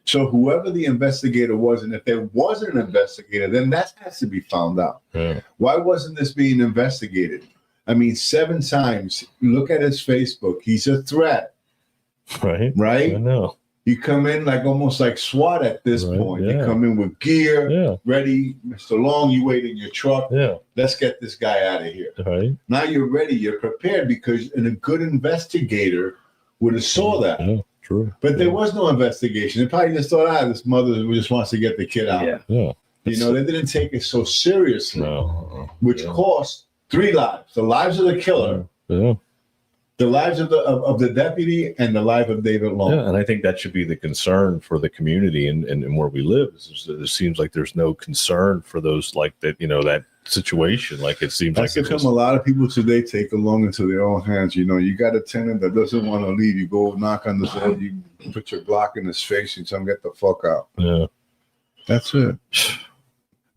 So whoever the investigator was, and if there wasn't an investigator, then that has to be found out. Yeah. Why wasn't this being investigated? 7 times. Look at his Facebook. He's a threat. Right. Right? I know. You come in almost like SWAT at this point. Yeah. You come in with gear, ready. Mr. Long, you wait in your truck. Yeah. Let's get this guy out of here. Right. Now you're ready. You're prepared, because a good investigator would have saw that. Yeah. True. But there was no investigation. They probably just thought, this mother just wants to get the kid out. Yeah. They didn't take it so seriously, which cost 3 lives: the lives of the killer, the lives of the deputy, and the life of David Long. Yeah, and I think that should be the concern for the community and where we live. It seems like there's no concern for those, like that. That situation. Like it seems That's like it's become a lot of people today take the law into their own hands. You know, you got a tenant that doesn't want to leave. You go knock on the door, you put your Glock in his face and tell him get the fuck out. Yeah. That's it.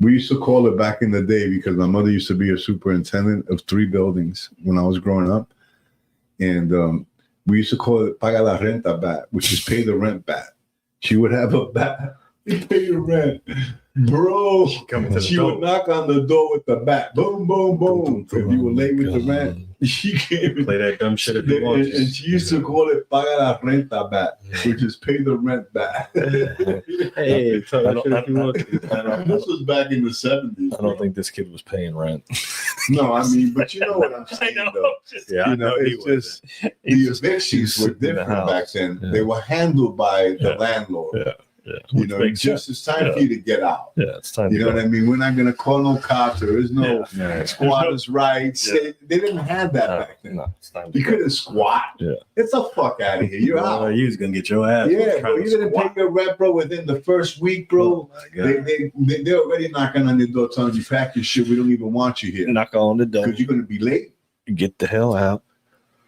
We used to call it back in the day because my mother used to be a superintendent of 3 buildings when I was growing up. And we used to call it paga la renta bat, which is pay the rent bat. She would have a bat. Pay your rent. Bro, she would knock on the door with the bat. Boom, boom, boom. If you were late with the rent, she came. Play that dumb shit if you want. And she used to call it paga la renta bat, which is pay the rent bat. Hey, tell that shit if you want. This was back in the 70s. I don't think this kid was paying rent. No, I mean, but you know what I'm saying, though. Yeah, You know, it's just the evictions were different back then. Yeah. They were handled by the landlord. Yeah. Yeah. You know, it's time for you to get out. Yeah, it's time. You know what I mean? We're not going to call no cops. There is no Yeah. squatters' rights. Yeah. They didn't have that back then. No, it's time to You go. couldn't squat. Yeah. It's the fuck out of here. You're out. You was gonna get your ass. Yeah, bro. You didn't pay your rent, bro, within the first week, bro. They're already knocking on your door telling you, pack your shit. We don't even want you here. Knock on the door. Because you're going to be late. Get the hell out.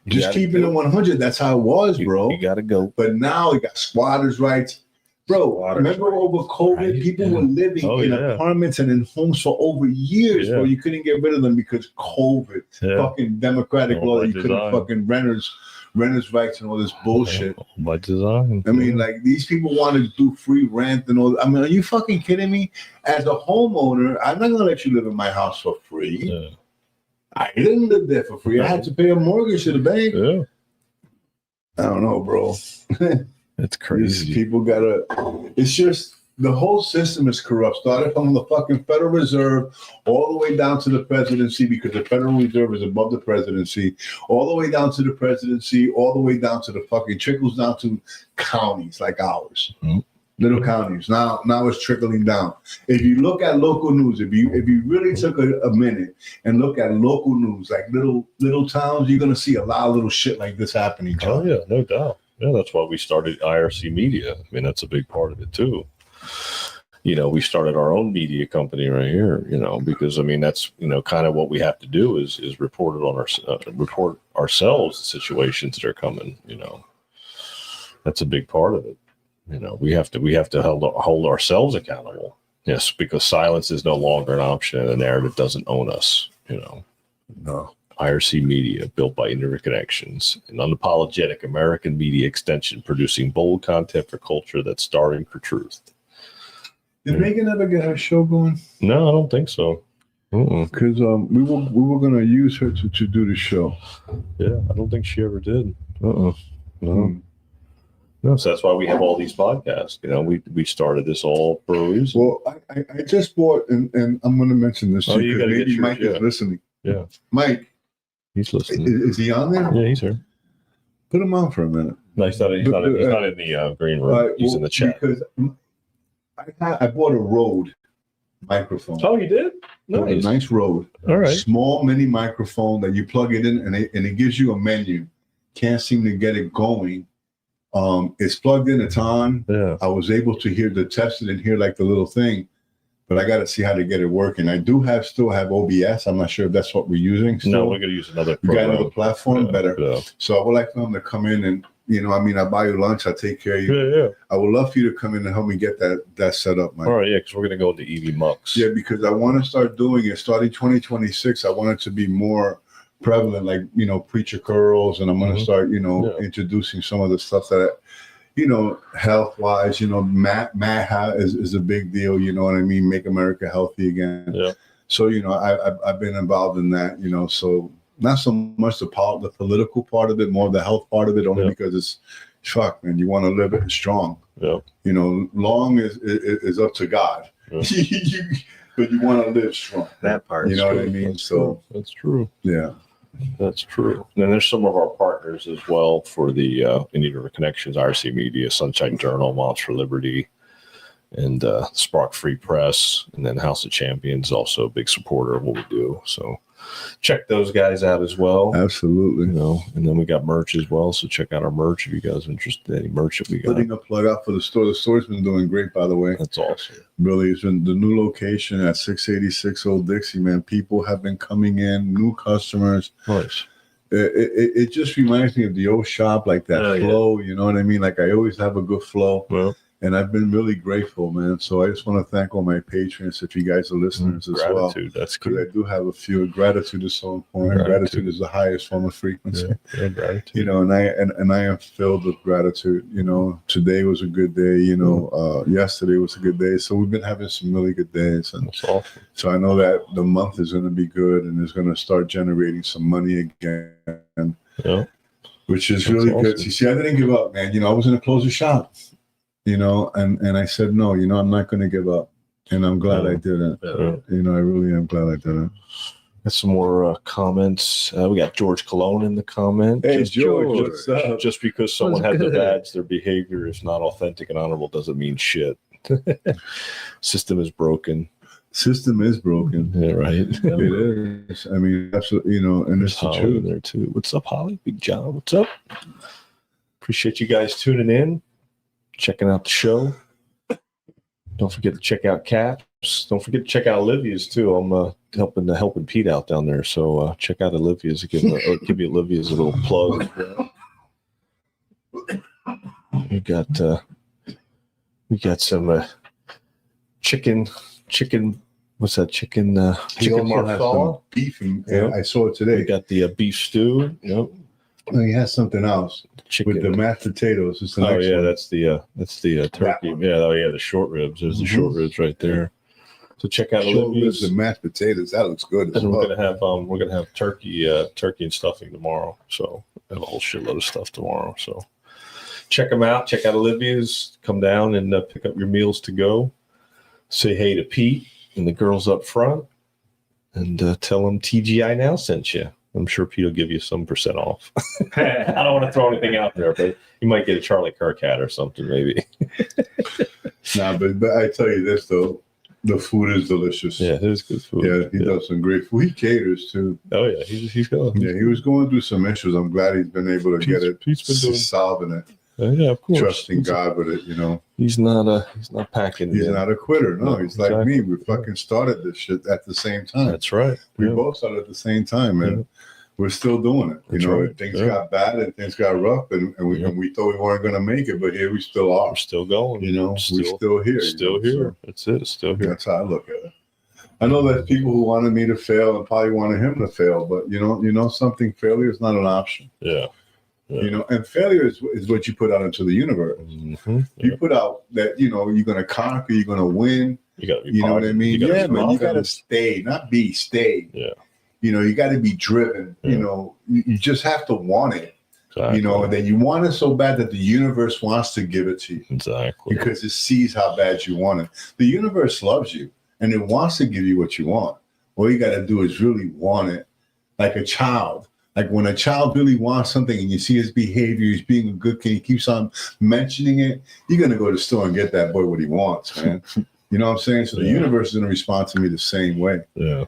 Just keeping it 100. That's how it was, bro. You got to go. But now you got squatters' rights. Bro, remember over COVID, people were living in apartments and in homes for over years, bro. You couldn't get rid of them because COVID, fucking democratic law, you couldn't fucking renters rights and all this bullshit. By design. I mean, like, these people want to do free rent and all. I mean, are you fucking kidding me? As a homeowner, I'm not going to let you live in my house for free. Yeah. I didn't live there for free. I had to pay a mortgage to the bank. Yeah. I don't know, bro. It's crazy. People it's just the whole system is corrupt. Started from the fucking Federal Reserve all the way down to the presidency, because the Federal Reserve is above the presidency, all the way down to the presidency, all the way down to the fucking trickles down to counties like ours. Mm-hmm. Little counties. Now it's trickling down. If you look at local news, if you really took a minute and look at local news, like little towns, you're gonna see a lot of little shit like this happening. Oh yeah, no doubt. Yeah, that's why we started I.R.C. Media. I mean, that's a big part of it too. You know, we started our own media company right here. You know, because I mean, that's kind of what we have to do is report it on report ourselves the situations that are coming. You know, that's a big part of it. You know, we have to hold ourselves accountable. Yes, because silence is no longer an option, and the narrative doesn't own us. You know, no. I.R.C. Media, built by Interconnections, an unapologetic American media extension producing bold content for culture that's starving for truth. Did Megan ever get her show going? No, I don't think so. Because we were gonna use her to do the show. Yeah, I don't think she ever did. No. No, so that's why we have all these podcasts. You know, we started this all for a reason. Well, I just bought, and I'm going to mention this to you because maybe Mike is listening. Yeah, Mike, he's listening. Is he on there? Yeah, he's here. Put him on for a minute. No, he's not in the green room. He's in the chat. Because I bought a Rode microphone. Oh, you did? Nice. A nice Rode. All right. Small mini microphone that you plug it in, and it gives you a menu. Can't seem to get it going. It's plugged in, it's on. Yeah. I was able to test it and hear like the little thing, but I got to see how to get it working. I do still have OBS. I'm not sure if that's what we're using. Still. No, we're going to use another program. We got another platform, better. Yeah. So I would like for them to come in and, I buy you lunch. I take care of you. Yeah. I would love for you to come in and help me get that set up, Mike. All right, yeah, because we're going to go into EV Mux. Yeah, because I want to start doing it. Starting 2026, I want it to be more prevalent, like, preacher curls, and I'm going to start, introducing some of the stuff that, health wise, MAHA is a big deal. You know what I mean? Make America healthy again. Yeah. So, I've been involved in that, so not so much the political part of it, more the health part of it, only because it's fuck, man. You want to live it strong. Yeah. Long is up to God. Yeah. But you want to live strong. That part. You know what I mean? So that's true. Yeah. That's true. And then there's some of our partners as well for the Interconnections, I.R.C. Media, Sunshine Journal, Moms for Liberty, and Spark Free Press, and then House of Champions, also a big supporter of what we do. So check those guys out as well. Absolutely. You know, and then we got merch as well. So check out our merch if you guys are interested in any merch that we got. Putting a plug out for the store. The store's been doing great, by the way. That's awesome. Really, it's been the new location at 686 Old Dixie, man. People have been coming in, new customers. Nice. It just reminds me of the old shop, like that flow. You know what I mean? Like I always have a good flow. Well, and I've been really grateful, man. So I just want to thank all my patrons. If you guys are listeners as well, that's good. good. I do have a few. Gratitude is so important. Gratitude is the highest form of frequency. Yeah, gratitude. You know, and I am filled with gratitude. You know, today was a good day. You know, yesterday was a good day. So we've been having some really good days, and that's awesome. so I know that the month is going to be good, and it's going to start generating some money again. Yeah, which is really awesome. good. You see, I didn't give up, man. You know, I was going to close the shop. You know, and I said no. You know, I'm not going to give up, and I'm glad I didn't. You know, I really am glad I didn't. Got some more comments. We got George Cologne in the comment. Hey, George, what's up? Just because someone has a badge, their behavior is not authentic and honorable doesn't mean shit. System is broken. System is broken. Yeah, right. It is. I mean, absolutely. You know, and it's the Holly truth. there too. What's up, Holly? Big John. What's up? Appreciate you guys tuning in, checking out the show. Don't forget to check out Caps. Don't forget to check out Olivia's too. I'm helping Pete out down there. So check out Olivia's. Give you Olivia's a little plug. We got some chicken. What's that? Chicken marsala. Beef, and I saw it today. We got the beef stew. Yep. Oh, he has something else Chicken. with the mashed potatoes. It's the Oh next yeah, one. that's the turkey. Yeah, oh yeah, the short ribs. There's the short ribs right there. So check out Short ribs Olivia's. and mashed potatoes. That looks good as And well. we're gonna have turkey and stuffing tomorrow. So I have a whole shitload of stuff tomorrow. So check them out. Check out Olivia's. Come down and pick up your meals to go. Say hey to Pete and the girls up front, and tell them TGI Now sent you. I'm sure Pete will give you some % off. I don't want to throw anything out there, but you might get a Charlie Kirk hat or something, maybe. Nah, but I tell you this though, the food is delicious. Yeah, it is good food. Yeah, he does some great food. He caters too. Oh yeah, he's going. Yeah, he was going through some issues. I'm glad he's been able to get it. Pete's been doing solving it. Yeah, of course. Trusting God with it, you know. He's not packing. He's not a quitter. No, he's like exactly. me. We fucking started this shit at the same time. That's right. We both started at the same time, and we're still doing it. You That's know, right. things got bad and things got rough, and we thought we weren't going to make it, but here we still are. We're still going. You know, we're still here. Still you know, here. so That's it. It's still here. that's how I look at it. I know there's people who wanted me to fail and probably wanted him to fail, but you know something. Failure is not an option. Yeah. You know, and failure is what you put out into the universe. Mm-hmm. You put out that you're going to conquer, you're going to win. You got to be. You know what I mean? Yeah, man. You got to stay. stay. Yeah. You know, you got to be driven. Yeah. You know, you just have to want it. Exactly. You know, and then you want it so bad that the universe wants to give it to you. Exactly. Because it sees how bad you want it. The universe loves you and it wants to give you what you want. All you got to do is really want it, like a child. Like when a child really wants something and you see his behavior, he's being a good kid, he keeps on mentioning it, you're going to go to the store and get that boy what he wants, man. You know what I'm saying? So the universe is going to respond to me the same way. Yeah.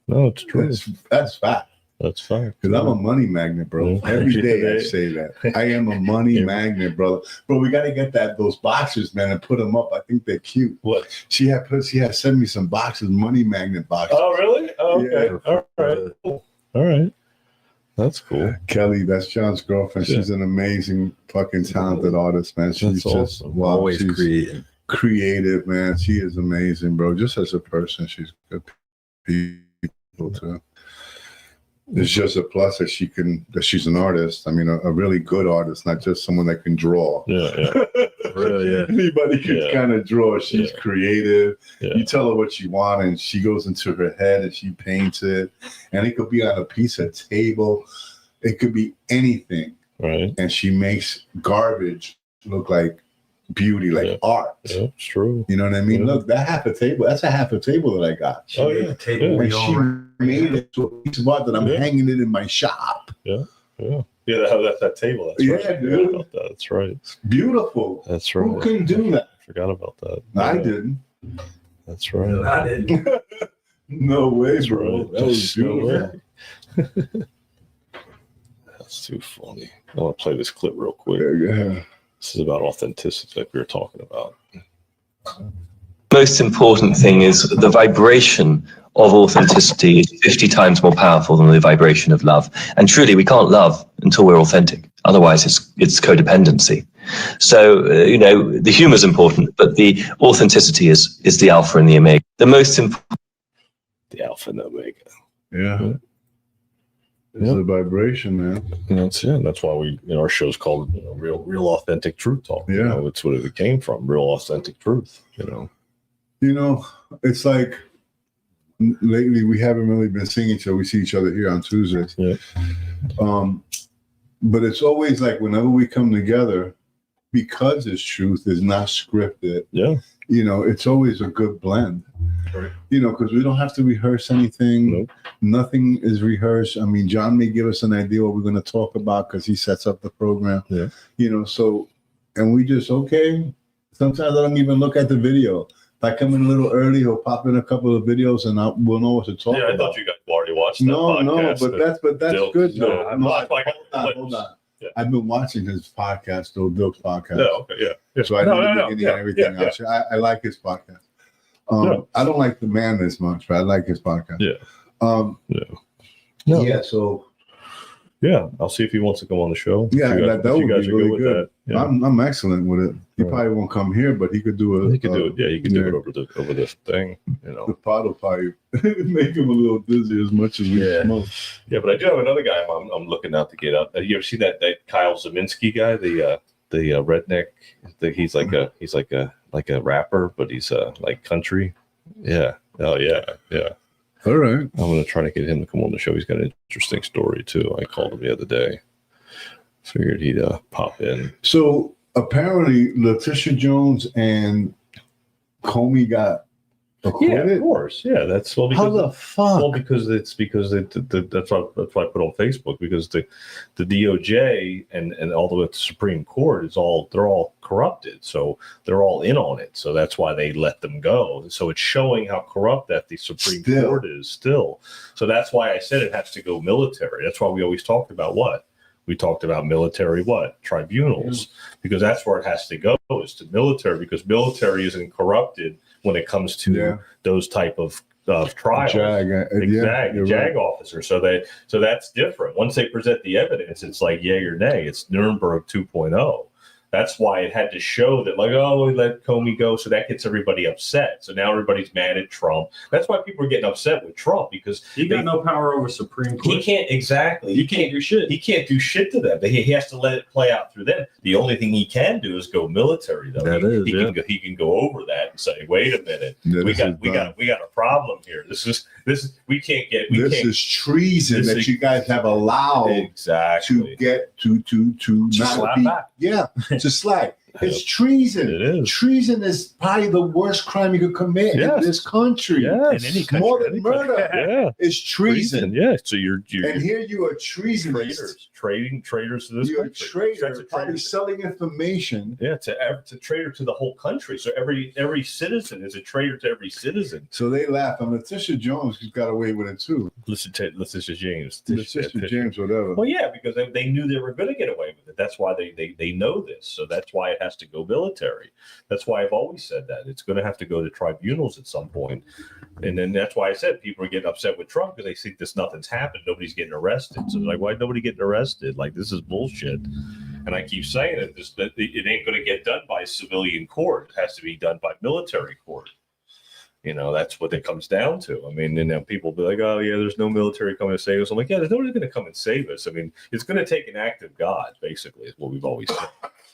No, it's true. That's fact. That's fine. Because I'm a money magnet, bro. Yeah. Every day I say that. I am a money magnet, brother. Bro, we got to get those boxes, man, and put them up. I think they're cute. What? She had sent me some boxes, money magnet boxes. Oh, really? Oh, okay. Yeah. All right. Cool. All right. That's cool. Kelly, that's John's girlfriend. Yeah. She's an amazing, fucking talented artist, man. She's That's just awesome. wow, Always she's creative, man. She is amazing, bro. Just as a person, she's good people too. It's just a plus that she's an artist. I mean, a really good artist, not just someone that can draw. Yeah. Really, yeah. Anybody can kind of draw. She's creative. Yeah. You tell her what you want, and she goes into her head and she paints it. And it could be on a piece of table. It could be anything. Right. And she makes garbage look like beauty, like art. Yeah, it's true. You know what I mean? Yeah. Look, that's a half a table that I got. Oh, yeah. And she made it to a piece of art that I'm hanging it in my shop. Yeah. That's that table. That's right. Yeah, I forgot dude. about that. That's right. It's beautiful. That's right. Who can do that? I forgot about that. I didn't. That's right. I didn't. No way, That's bro. right. That was No beautiful. way. That's too funny. I want to play this clip real quick. Yeah. This is about authenticity, like we were talking about. Most important thing is the vibration of authenticity is 50 times more powerful than the vibration of love. And truly, we can't love until we're authentic. Otherwise, it's codependency. So, the humor is important, but the authenticity is the alpha and the omega. The most important. The alpha and omega. Yeah. It's a vibration, man. And that's it. That's why our show's called real authentic truth talk. Yeah. It's what it came from. Real authentic truth. It's like lately we haven't really been seeing each other. We see each other here on Tuesdays. Yeah. But it's always like whenever we come together, because it's truth, it's not scripted. Yeah. It's always a good blend. Right. Because we don't have to rehearse anything. Nope. Nothing is rehearsed. I mean, John may give us an idea what we're going to talk about because he sets up the program. Yeah. And we just, okay. Sometimes I don't even look at the video. If I come in a little early, he'll pop in a couple of videos and we'll know what to talk about. I thought you guys already watched that podcast. but that's good though. Hold on. Yeah. I've been watching his podcast, though, Dilks podcast. Yeah, okay, yeah. So I know the beginning and everything else. I like his podcast. I don't like the man as much, but I like his podcast. Yeah. So I'll see if he wants to come on the show. Yeah, that would be really good. Yeah. I'm excellent with it. He probably won't come here, but he could do it. He could do it. Yeah, he could do it over this thing. The pot will probably make him a little dizzy as much as we smoke. Yeah, but I do have another guy I'm looking out to get up. You ever see that Kyle Zeminski guy, the redneck? He's like a rapper, but he's like country. Yeah. Oh yeah. Yeah. All right. I'm gonna try to get him to come on the show. He's got an interesting story too. I called him the other day. Figured he'd pop in. So apparently Letitia Jones and Comey got acquitted. Yeah, of course. Yeah, that's because how the fuck? Well, because that's why I put on Facebook, because the DOJ and all the way to the Supreme Court they're all corrupted, so they're all in on it. So that's why they let them go. So it's showing how corrupt that the Supreme Court is still. So that's why I said it has to go military. That's why we always talked about what. We talked about military tribunals, because that's where it has to go, is to military, because military isn't corrupted when it comes to those type of trials. JAG officer. So that's different. Once they present the evidence, it's like yay or nay. It's Nuremberg 2.0. That's why it had to show that, like, we let Comey go, so that gets everybody upset. So now everybody's mad at Trump. That's why people are getting upset with Trump, because he got no power over Supreme Court. He can't He can't do shit. He can't do shit to them. He has to let it play out through them. The only thing he can do is go military, though. He can go over that and say, "Wait a minute, we got a problem here. This is treason that you guys have allowed to get to not be back. Yeah." To slag. It's treason. It is. Treason is probably the worst crime you could commit in this country. Yes. In any country. More than murder. Yeah. It's treason. Yeah. So you're and here you are treasonous. Traitors to this you're country. You're probably selling information. Yeah, to traitor to the whole country. So every citizen is a traitor to every citizen. So they laugh. And Letitia Jones got away with it too. Letitia James. Letitia James, whatever. Well, yeah, because they knew they were going to get away with it. That's why they know this. So that's why it has to go military. That's why I've always said that it's going to have to go to tribunals at some point. And then that's why I said people are getting upset with Trump, because they think nothing's happened. Nobody's getting arrested. So they're like, why nobody getting arrested? Like, this is bullshit. And I keep saying it ain't going to get done by civilian court. It has to be done by military court. That's what it comes down to. I mean, and then people be like, oh, yeah, there's no military coming to save us. I'm like, yeah, there's nobody going to come and save us. I mean, it's going to take an act of God, basically, is what we've always said.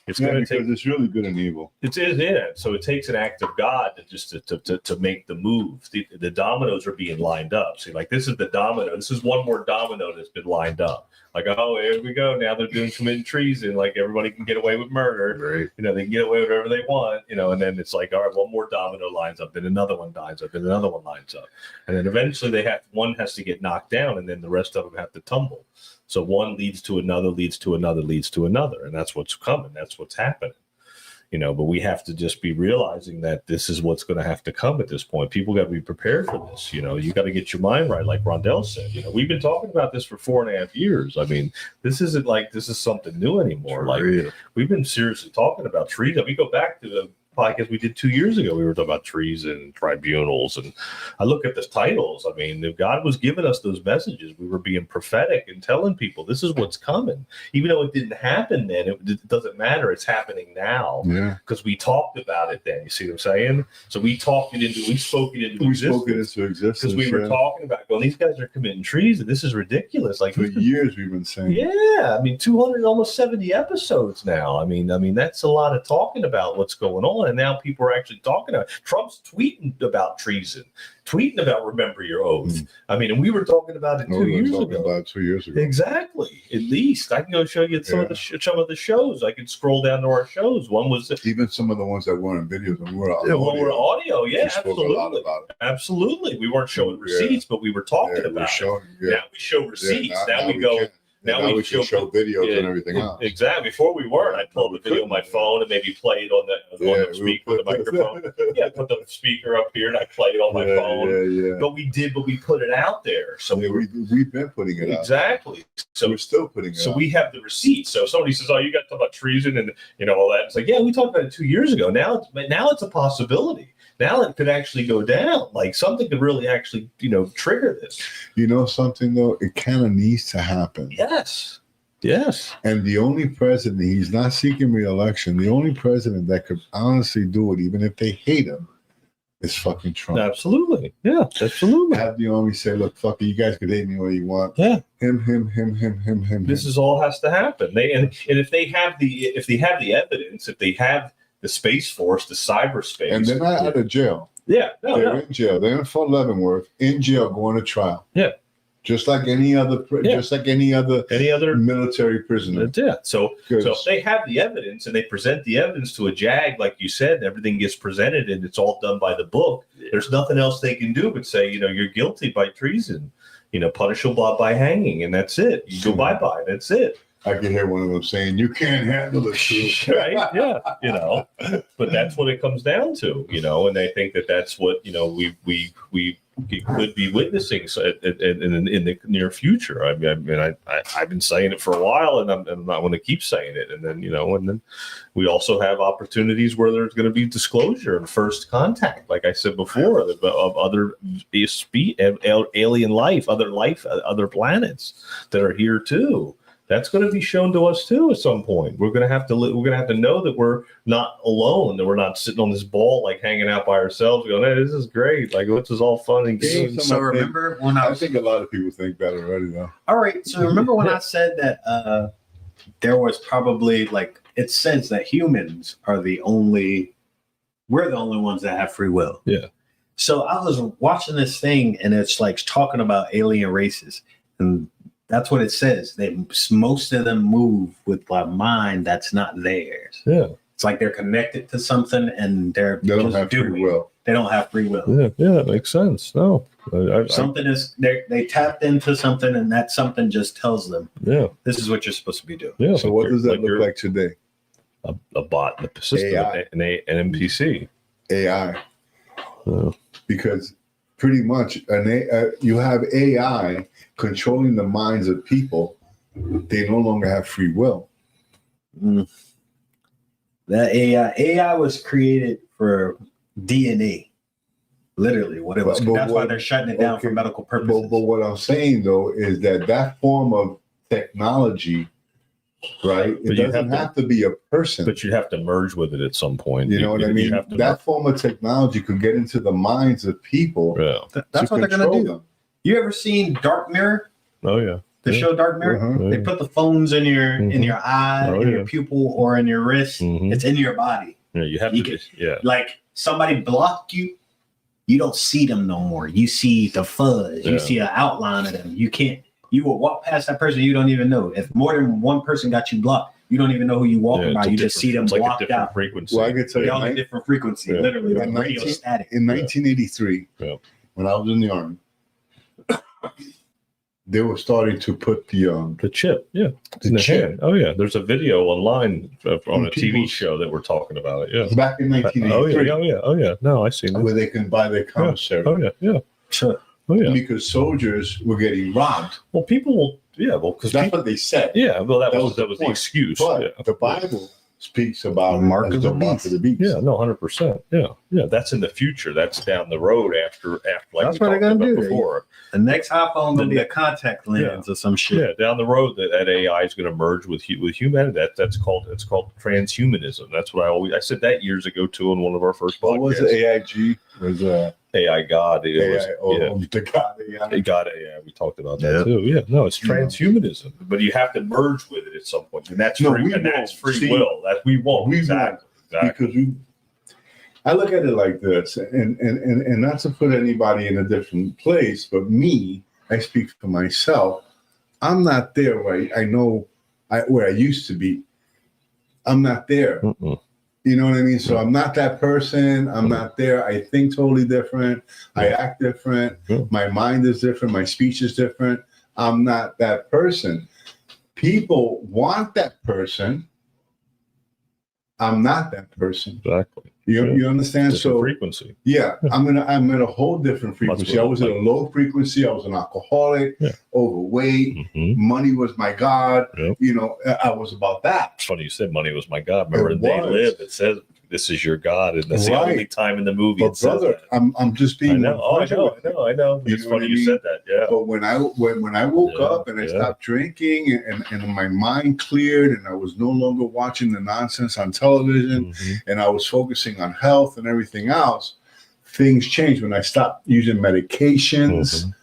It's going to take. It's really good and evil. It is, yeah. So it takes an act of God to make the move. The dominoes are being lined up. See, like, this is the domino. This is one more domino that's been lined up. Like, oh, here we go. Now they're committing treason. Like, everybody can get away with murder. Right. They can get away with whatever they want. And then it's like, all right, one more domino lines up, then another one lines up, then another one lines up, and then eventually one has to get knocked down, and then the rest of them have to tumble. So one leads to another, leads to another, leads to another, and that's what's coming. That's what's happening. But we have to just be realizing that this is what's going to have to come at this point. People got to be prepared for this. You got to get your mind right, like Rondell said. We've been talking about this for 4.5 years. I mean, this isn't like this is something new anymore. Like we've been seriously talking about trees. We go back to the podcast we did 2 years ago. We were talking about treason, tribunals, and I look at the titles. I mean, if God was giving us those messages, we were being prophetic and telling people this is what's coming. Even though it didn't happen then, it doesn't matter. It's happening now. Yeah, because we talked about it then. You see what I'm saying? So we spoke it into existence because we were talking about going. These guys are committing treason. This is ridiculous. Like for years we've been saying. Yeah, I mean, 200, almost 70 episodes now. I mean, that's a lot of talking about what's going on. And now people are actually talking about Trump's tweeting about treason, tweeting about remember your oath. I mean, and we were talking about it 2 years ago. Exactly. At least I can go show you some of the shows. I can scroll down to our shows. One was even some of the ones that weren't videos and were audio. Yeah, absolutely. Absolutely. We weren't showing receipts, but we were talking about it. Now we show receipts. Now we go. Now we show videos and everything else. Exactly. Before we weren't. I pulled the video on my phone and maybe play it on the speaker, the microphone. Put the speaker up here and I play it on my phone. But we put it out there. So we've been putting it out. Exactly. So we're still putting it out. So we have the receipts. So if somebody says, "Oh, you got to talk about treason and all that," it's like, yeah, we talked about it 2 years ago. Now it's a possibility. Now it could actually go down. Like something could really actually, trigger this. Something though, it kind of needs to happen. Yes. And the only president, he's not seeking re-election. The only president that could honestly do it, even if they hate him, is fucking Trump. Absolutely. Yeah, absolutely. Have the army say, look, fuck it, you guys could hate me all you want. Yeah. Him. This is all has to happen. And if they have the evidence, if they have the Space Force, the cyberspace. And they're not out of jail. Yeah. They're in jail. They're in Fort Leavenworth, in jail, going to trial. Yeah. Just like any other military prisoner. Yeah. So if they have the evidence and they present the evidence to a JAG, like you said, everything gets presented and it's all done by the book. There's nothing else they can do but say, you're guilty by treason, punishable by hanging, and that's it. You go bye-bye. That's it. I can hear one of them saying, "You can't handle the truth." Right? Yeah. But that's what it comes down to, and they think that's what, we could be witnessing in the near future. I mean, I've been saying it for a while, and I'm not going to keep saying it. And then, and then we also have opportunities where there's going to be disclosure and first contact, like I said before, of other alien life, other planets that are here too. That's going to be shown to us too at some point. We're going to have to know that we're not alone, that we're not sitting on this ball like hanging out by ourselves, going, "Hey, this is great. Like, this is all fun and games." So remember when I think a lot of people think that already, though. All right. So remember when I said that there was probably it says that humans are we're the only ones that have free will. Yeah. So I was watching this thing and it's like talking about alien races, and that's what it says. Most of them move with a mind that's not theirs. Yeah. It's like they're connected to something and they don't have free will. They don't have free will. Yeah, that makes sense. No. Something is they tapped into something and that something just tells them, this is what you're supposed to be doing. Yeah. So what does that look like today? A bot in the system, an NPC. AI. Because pretty much you have AI controlling the minds of people. They no longer have free will. That AI was created for DNA. Literally, what it was. That's why they're shutting it down for medical purposes. But what I'm saying though is that form of technology, right? It doesn't have to be a person. But you have to merge with it at some point. You know what I mean? That form of technology could get into the minds of people. Yeah. That's what they're going to do. You ever seen Dark Mirror? Oh, yeah. The show Dark Mirror? They put the phones in your eye, in your pupil, or in your wrist. It's in your body. Yeah, you have to. Like somebody blocked you, you don't see them no more. You see the fuzz. You see an outline of them. You will walk past that person you don't even know. If more than one person got you blocked, you don't even know who you walking by. You just see them blocked out. Frequency. Well, I can tell they you, all a different frequency. Literally, like radio static. In 1983, when I was in the Army, they were starting to put the chip, in the chip. hand. Oh yeah, there's a video online on a TV show that we're talking about it. Yeah, back in 1983. Oh yeah. No, I seen that. Where they can buy their commissary. Oh yeah. Sure. Oh yeah. Because soldiers were getting robbed. Well, people will. Yeah, well, because that's what they said. Yeah, well, that was the point. excuse. But the Bible speaks about mark of the beast. Yeah, no, 100%. Yeah. That's in the future. That's down the road after like that's what they're gonna do before. The next iPhone gonna be a contact lens or some shit. Yeah, down the road that AI is going to merge with humanity. It's called transhumanism. That's what I said that years ago too in one of our first podcasts. What was it? AIG was AI God. The God AI. God AI. We talked about that too. Yeah, no, it's transhumanism, but you have to merge with it at some point, and that's free will. That we won't exactly. Because I look at it like this, and not to put anybody in a different place, but me, I speak for myself. I'm not there where I know where I used to be. I'm not there. Mm-mm. You know what I mean? So I'm not that person. I'm not there. I think totally different. I act different. My mind is different. My speech is different. I'm not that person. People want that person. I'm not that person. Exactly. You understand? Different frequency. Yeah, I'm at a whole different frequency. I was at a low frequency. I was an alcoholic, overweight. Money was my God. Yep. You know, I was about that. It's funny you said money was my God. Remember in They Live, it says this is your God, and that's the only time in the movie but it says brother, that. I'm just being. I know. It's funny you said that. Yeah. But when I woke up and I stopped drinking and my mind cleared and I was no longer watching the nonsense on television and I was focusing on health and everything else, things changed when I stopped using medications.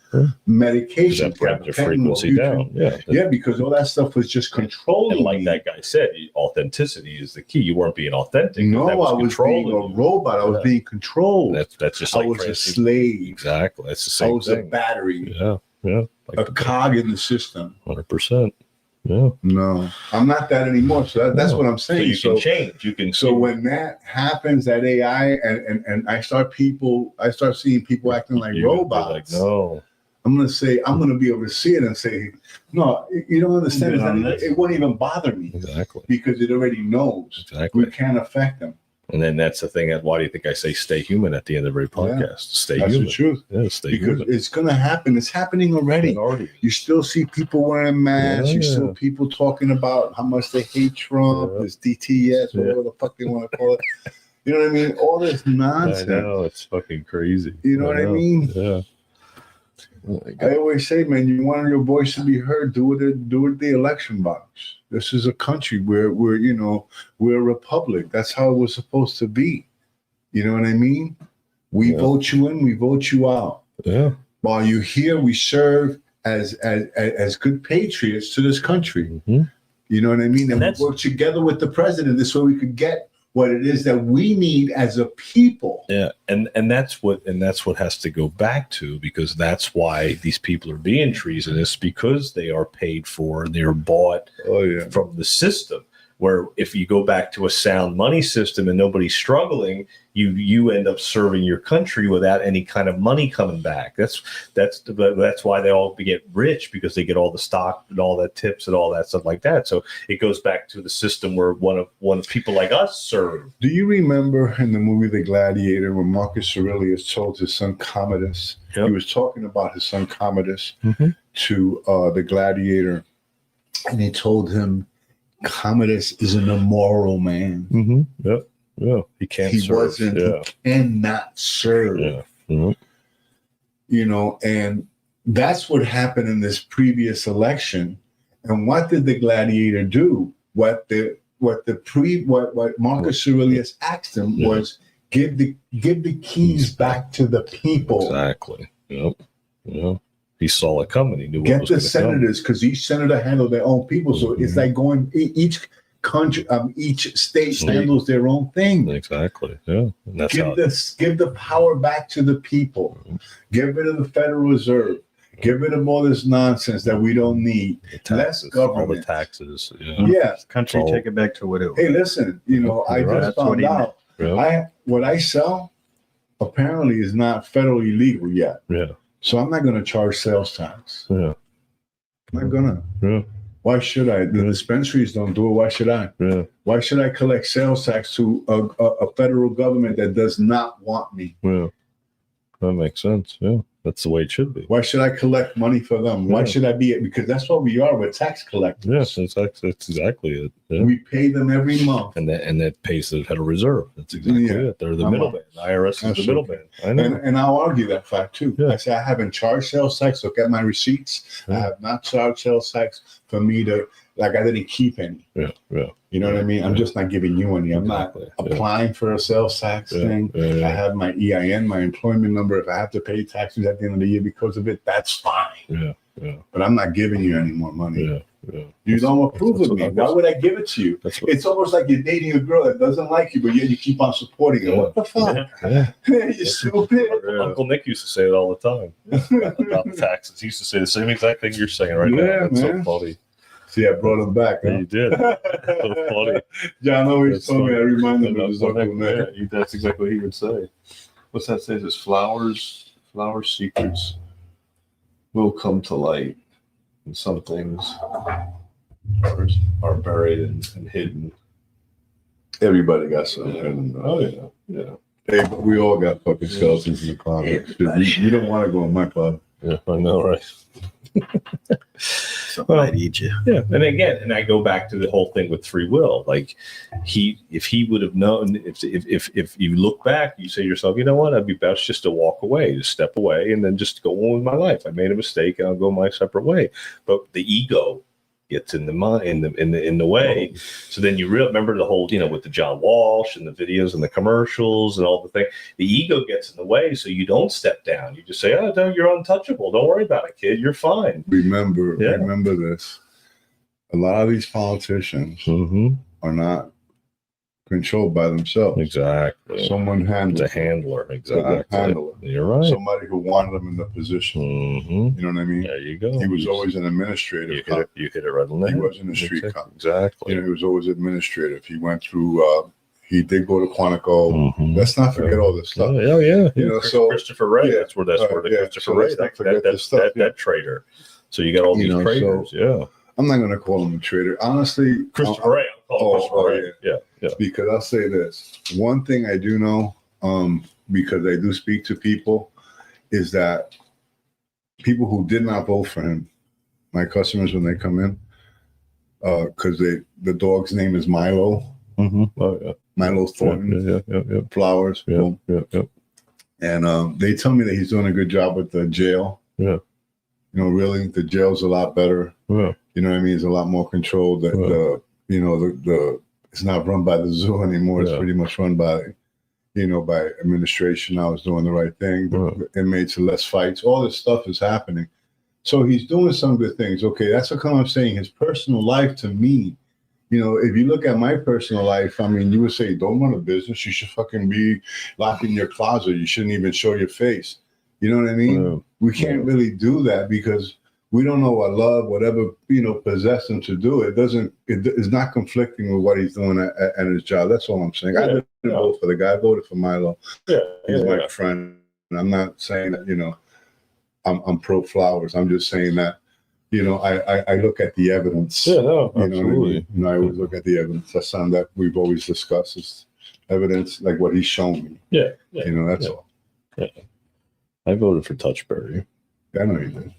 Medication kept your frequency down. Yeah, because all that stuff was just controlling. And like me. that guy said, authenticity is the key. You weren't being authentic. No, I was being a robot. I was being controlled. That's just I like was a slave. Exactly. That's the same I was thing. a battery. Yeah. Like a cog in the system. 100%. Yeah. No, I'm not that anymore. So that's what I'm saying. So you can change. You can. So when that happens, that AI and I start seeing people acting like robots. Like, no. I'm going to be able to see it and say, no, you don't understand. It won't even bother me. Exactly. Because it already knows. Exactly. We can't affect them. And then that's the thing. Why do you think I say stay human at the end of every podcast? Yeah, Stay that's human. the truth. Yeah, stay because human. it's going to happen. It's happening already. You still see people wearing masks. You still people talking about how much they hate Trump, this DTS, whatever the fuck they want to call it. You know what I mean? All this nonsense. I know. It's fucking crazy. You know what I mean? Yeah. I always say, man, you want your voice to be heard, do it at the election box. This is a country where we're a republic. That's how it was supposed to be. You know what I mean? We vote you in, we vote you out. Yeah. While you're here, we serve as good patriots to this country. You know what I mean? And we work together with the president this way we could get what it is that we need as a people. Yeah, and that's what has to go back to, because that's why these people are being treasonous, because they are paid for and they're bought from the system. Where if you go back to a sound money system and nobody's struggling, you end up serving your country without any kind of money coming back. That's why they all get rich, because they get all the stock and all that tips and all that stuff like that. So it goes back to the system where one of people like us serve. Do you remember in the movie The Gladiator when Marcus Aurelius told his son Commodus? He was talking about his son Commodus to the Gladiator, and he told him, Commodus is an immoral man. Yeah, he can't serve. He cannot serve. Yeah. You know, and that's what happened in this previous election. And what did the Gladiator do? What Marcus Aurelius asked him was give the keys back to the people. Exactly. Yep. He saw it coming. He knew Get what was the senators, because each senator handled their own people. So it's like going each country, each state handles their own thing. Exactly. Yeah. And that's give the power back to the people. Get rid of the Federal Reserve. Get rid of all this nonsense that we don't need. Less government. All the taxes. Yeah. Country, take it back to what it was. Hey, listen. I just found out. What I sell apparently is not federally legal yet. Yeah. So I'm not going to charge sales tax. Yeah. I'm not gonna. Yeah. Why should I? The dispensaries don't do it. Why should I? Yeah. Why should I collect sales tax to a federal government that does not want me? Yeah. That makes sense. Yeah. That's the way it should be. Why should I collect money for them? Why should I be? Because that's what we are. We're tax collectors. Yes, that's exactly it. Yeah. We pay them every month. And that pays the Federal Reserve. That's exactly it. They're the middleman. The IRS is the middleman. I know. And I'll argue that fact too. Yeah. I say I haven't charged sales tax. Look at my receipts. I have not charged sales tax for me to, like, I didn't keep any. Yeah, yeah. You know what I mean? I'm just not giving you any. I'm not applying for a sales tax thing. I have my EIN, my employment number. If I have to pay taxes at the end of the year because of it, that's fine. Yeah, yeah. But I'm not giving you any more money. Yeah, yeah. You don't approve of me. Why would I give it to you? It's almost like you're dating a girl that doesn't like you, but yet you keep on supporting her. What the fuck? Yeah. You're stupid. Uncle Nick used to say it all the time about the taxes. He used to say the same exact thing you're saying right now. That's so funny. See, I brought him back. Yeah, you did. So funny. John always told me I reminded him of his Uncle Nick. Yeah, that's exactly what he would say. What's that say? This flowers secrets will come to light, and some things are buried and hidden. Everybody got something. Oh yeah, yeah. Hey, but we all got fucking skeletons in the closet. You don't want to go in my club. Yeah, I know, right? Somebody need you. Yeah, and I go back to the whole thing with free will. Like, if he would have known, if you look back, you say to yourself, you know what, I'd be best just to walk away, to step away, and then just go on with my life. I made a mistake, and I'll go my separate way. But the ego gets in the mind, in the way. So then you remember the whole, with the John Walsh and the videos and the commercials and all the thing. The ego gets in the way, so you don't step down. You just say, "Oh, no, you're untouchable. Don't worry about it, kid. You're fine." Remember this. A lot of these politicians are not controlled by themselves. Exactly. Someone handles a handler. Exactly. Handler. You're right. Somebody who wanted them in the position. You know what I mean? There you go. He was always an administrative cop. You hit it right on the head. He wasn't a street cop. Exactly. He was always administrative. He went through. He did go to Quantico. Let's not forget all this stuff. Oh yeah. So Christopher Ray. That's where the Christopher Ray. That traitor. So you got all these traitors. I'm not going to call him a traitor. Honestly, Christopher Ray. Yeah. Because I'll say this. One thing I do know, because I do speak to people, is that people who did not vote for him, my customers when they come in, because the dog's name is Milo. Oh yeah. Milo Thornton. Yeah. Flowers. Yeah. And they tell me that he's doing a good job with the jail. Yeah. Really, the jail's a lot better. Yeah. You know what I mean? It's a lot more controlled. It's not run by the zoo anymore. It's pretty much run by, by administration. I was doing the right thing. The inmates are less fights. All this stuff is happening. So he's doing some good things. Okay, that's what I'm saying. His personal life to me, if you look at my personal life, I mean, you would say, don't run a business. You should fucking be locked in your closet. You shouldn't even show your face. You know what I mean? We can't really do that because we don't know what love, whatever, possessed him to do. It's not conflicting with what he's doing at his job. That's all I'm saying. I didn't vote for the guy. I voted for Milo. He's my friend. And I'm not saying that, I'm pro Flowers. I'm just saying that, I look at the evidence. Yeah, no, absolutely. I always look at the evidence. That's something that we've always discussed is evidence, like what he's shown me. Yeah. That's all. Yeah. I voted for Touchberry. I know you did.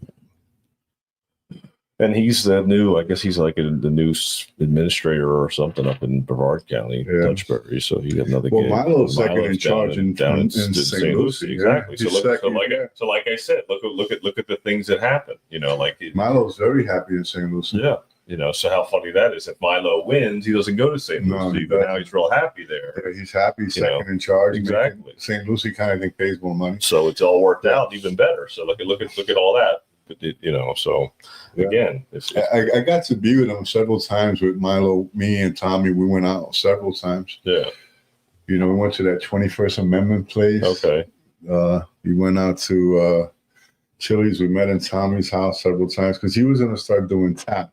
And he's the new, I guess he's like the new administrator or something up in Brevard County, Touchberry. So he got another gig. Milo's second in charge down in St. Lucie. Exactly. So like I said, look at the things that happen. Milo's very happy in St. Lucie. Yeah. So how funny that is. If Milo wins, he doesn't go to St. Lucie, but now he's real happy there. Yeah, he's happy, second in charge. Exactly. St. Lucie kind of think pays more money. So it's all worked out even better. So look at all that. So again, I got to be with him several times with Milo, me and Tommy. We went out several times. Yeah. We went to that 21st Amendment place. Okay. We went out to Chili's. We met in Tommy's house several times because he was going to start doing tap.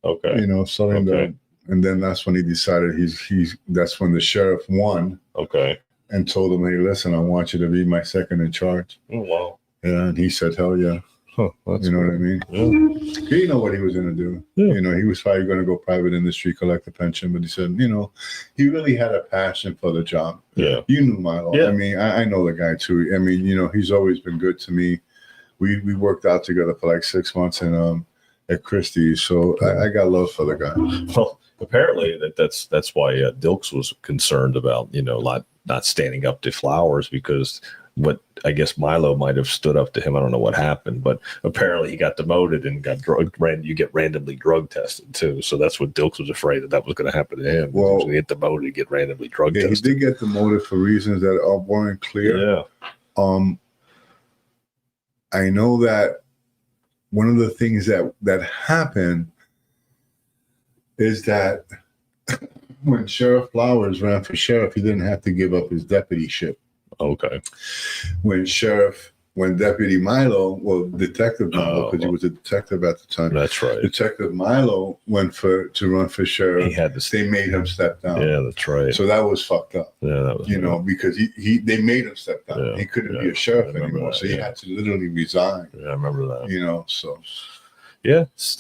Okay. Selling that. And then that's when he decided that's when the sheriff won. Okay. And told him, hey, listen, I want you to be my second in charge. Oh, wow. Yeah. And he said, hell yeah. Huh, that's You know what I cool. mean? Yeah. He didn't know what he was going to do. Yeah. You know, he was probably going to go private industry, collect a pension, but he said, you know, he really had a passion for the job. Yeah. You knew Milo. Yeah. I mean, I know the guy too. I mean, you know, he's always been good to me. We worked out together for like 6 months at Christie's, so I got love for the guy. Well, apparently that's why Dilks was concerned about, you know, not standing up to Flowers, because what I guess Milo might have stood up to him. I don't know what happened, but apparently he got demoted and got you get randomly drug tested too. So that's what Dilks was afraid that was going to happen to him. Well, he get demoted, and get randomly drug Yeah, tested. he did get demoted for reasons that weren't clear. Yeah. I know that one of the things that happened is that when Sheriff Flowers ran for sheriff, he didn't have to give up his deputyship. Okay. When Deputy Milo, well, Detective Milo, because he was a detective at the time. That's right. Detective Milo went to run for sheriff. He had They made him step down. Yeah, that's right. So that was fucked up. Yeah, that was. You know, because they made him step down. Yeah, He couldn't yeah, be a sheriff I remember anymore, that, so he yeah. had to literally resign. Yeah, I remember that. You know, so Yeah, that's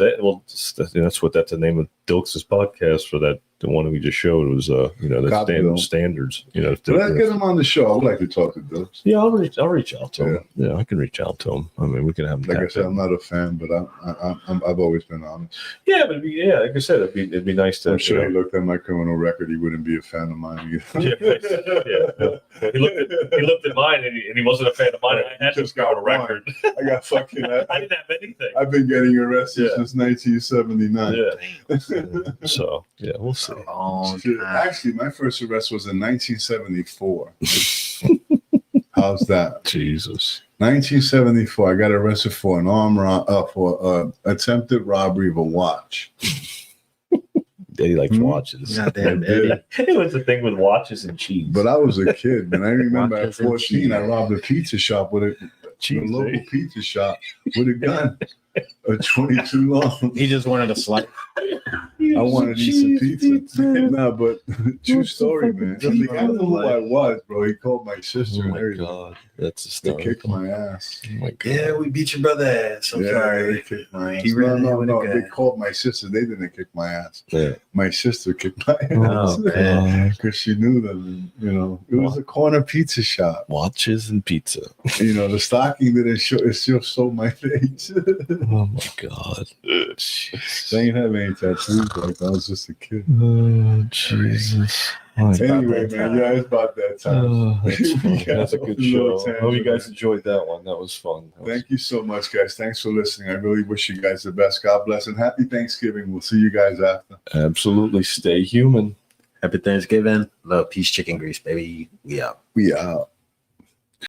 what that's the name of Dilks' podcast for that. The one we just showed was the Copville. standards. You know, But let's get him on the show. I would like to talk to Dilks. Yeah, I'll reach out to him. Yeah, I can reach out to him. I mean, we can have him. Like I tap said, in. I'm not a fan, but I've always been honest. Yeah, but like I said, it'd be nice to. I'm sure he looked at my criminal record. He wouldn't be a fan of mine either. Yeah. He looked at mine and he wasn't a fan of mine. I had to go on a record. I got fucking. I didn't have anything. I've been getting arrested since 1979. Yeah. So yeah, we'll see. Actually, my first arrest was in 1974. How's that? Jesus. 1974. I got arrested for for attempted robbery of a watch. Eddie likes watches. Goddamn Eddie. It was the thing with watches and cheese. But I was a kid, man. I remember at Watches and 14, I cheese. robbed a pizza shop with a local pizza shop with a gun, a 22 long. He just wanted a slice. I wanted to eat some pizza. No, but true story, man. The guy knew who I was, bro. He called my sister. Oh my and God, that's a they story. kicked my ass. Oh my God. Yeah, we beat your brother ass. I'm They sorry. kicked my ass. He ran in with a No. gun. They called my sister. They didn't kick my ass. Yeah. My sister kicked my Oh, ass man. because she knew them. And, it was a corner pizza shop. Watches and pizza. The stocking didn't show. It still showed my face. Oh my God. I ain't have any tattoos. Like I was just a kid. Oh Jesus. Anyway, man, yeah, it's about that time. Oh, that's fun. Yeah, That's a good little show. tangent, Hope you guys man. enjoyed that one. That was fun. Thank you so much, guys. Thanks for listening. I really wish you guys the best. God bless and happy Thanksgiving. We'll see you guys after. Absolutely. Stay human. Happy Thanksgiving. Love, peace, chicken grease, baby. We out. We out.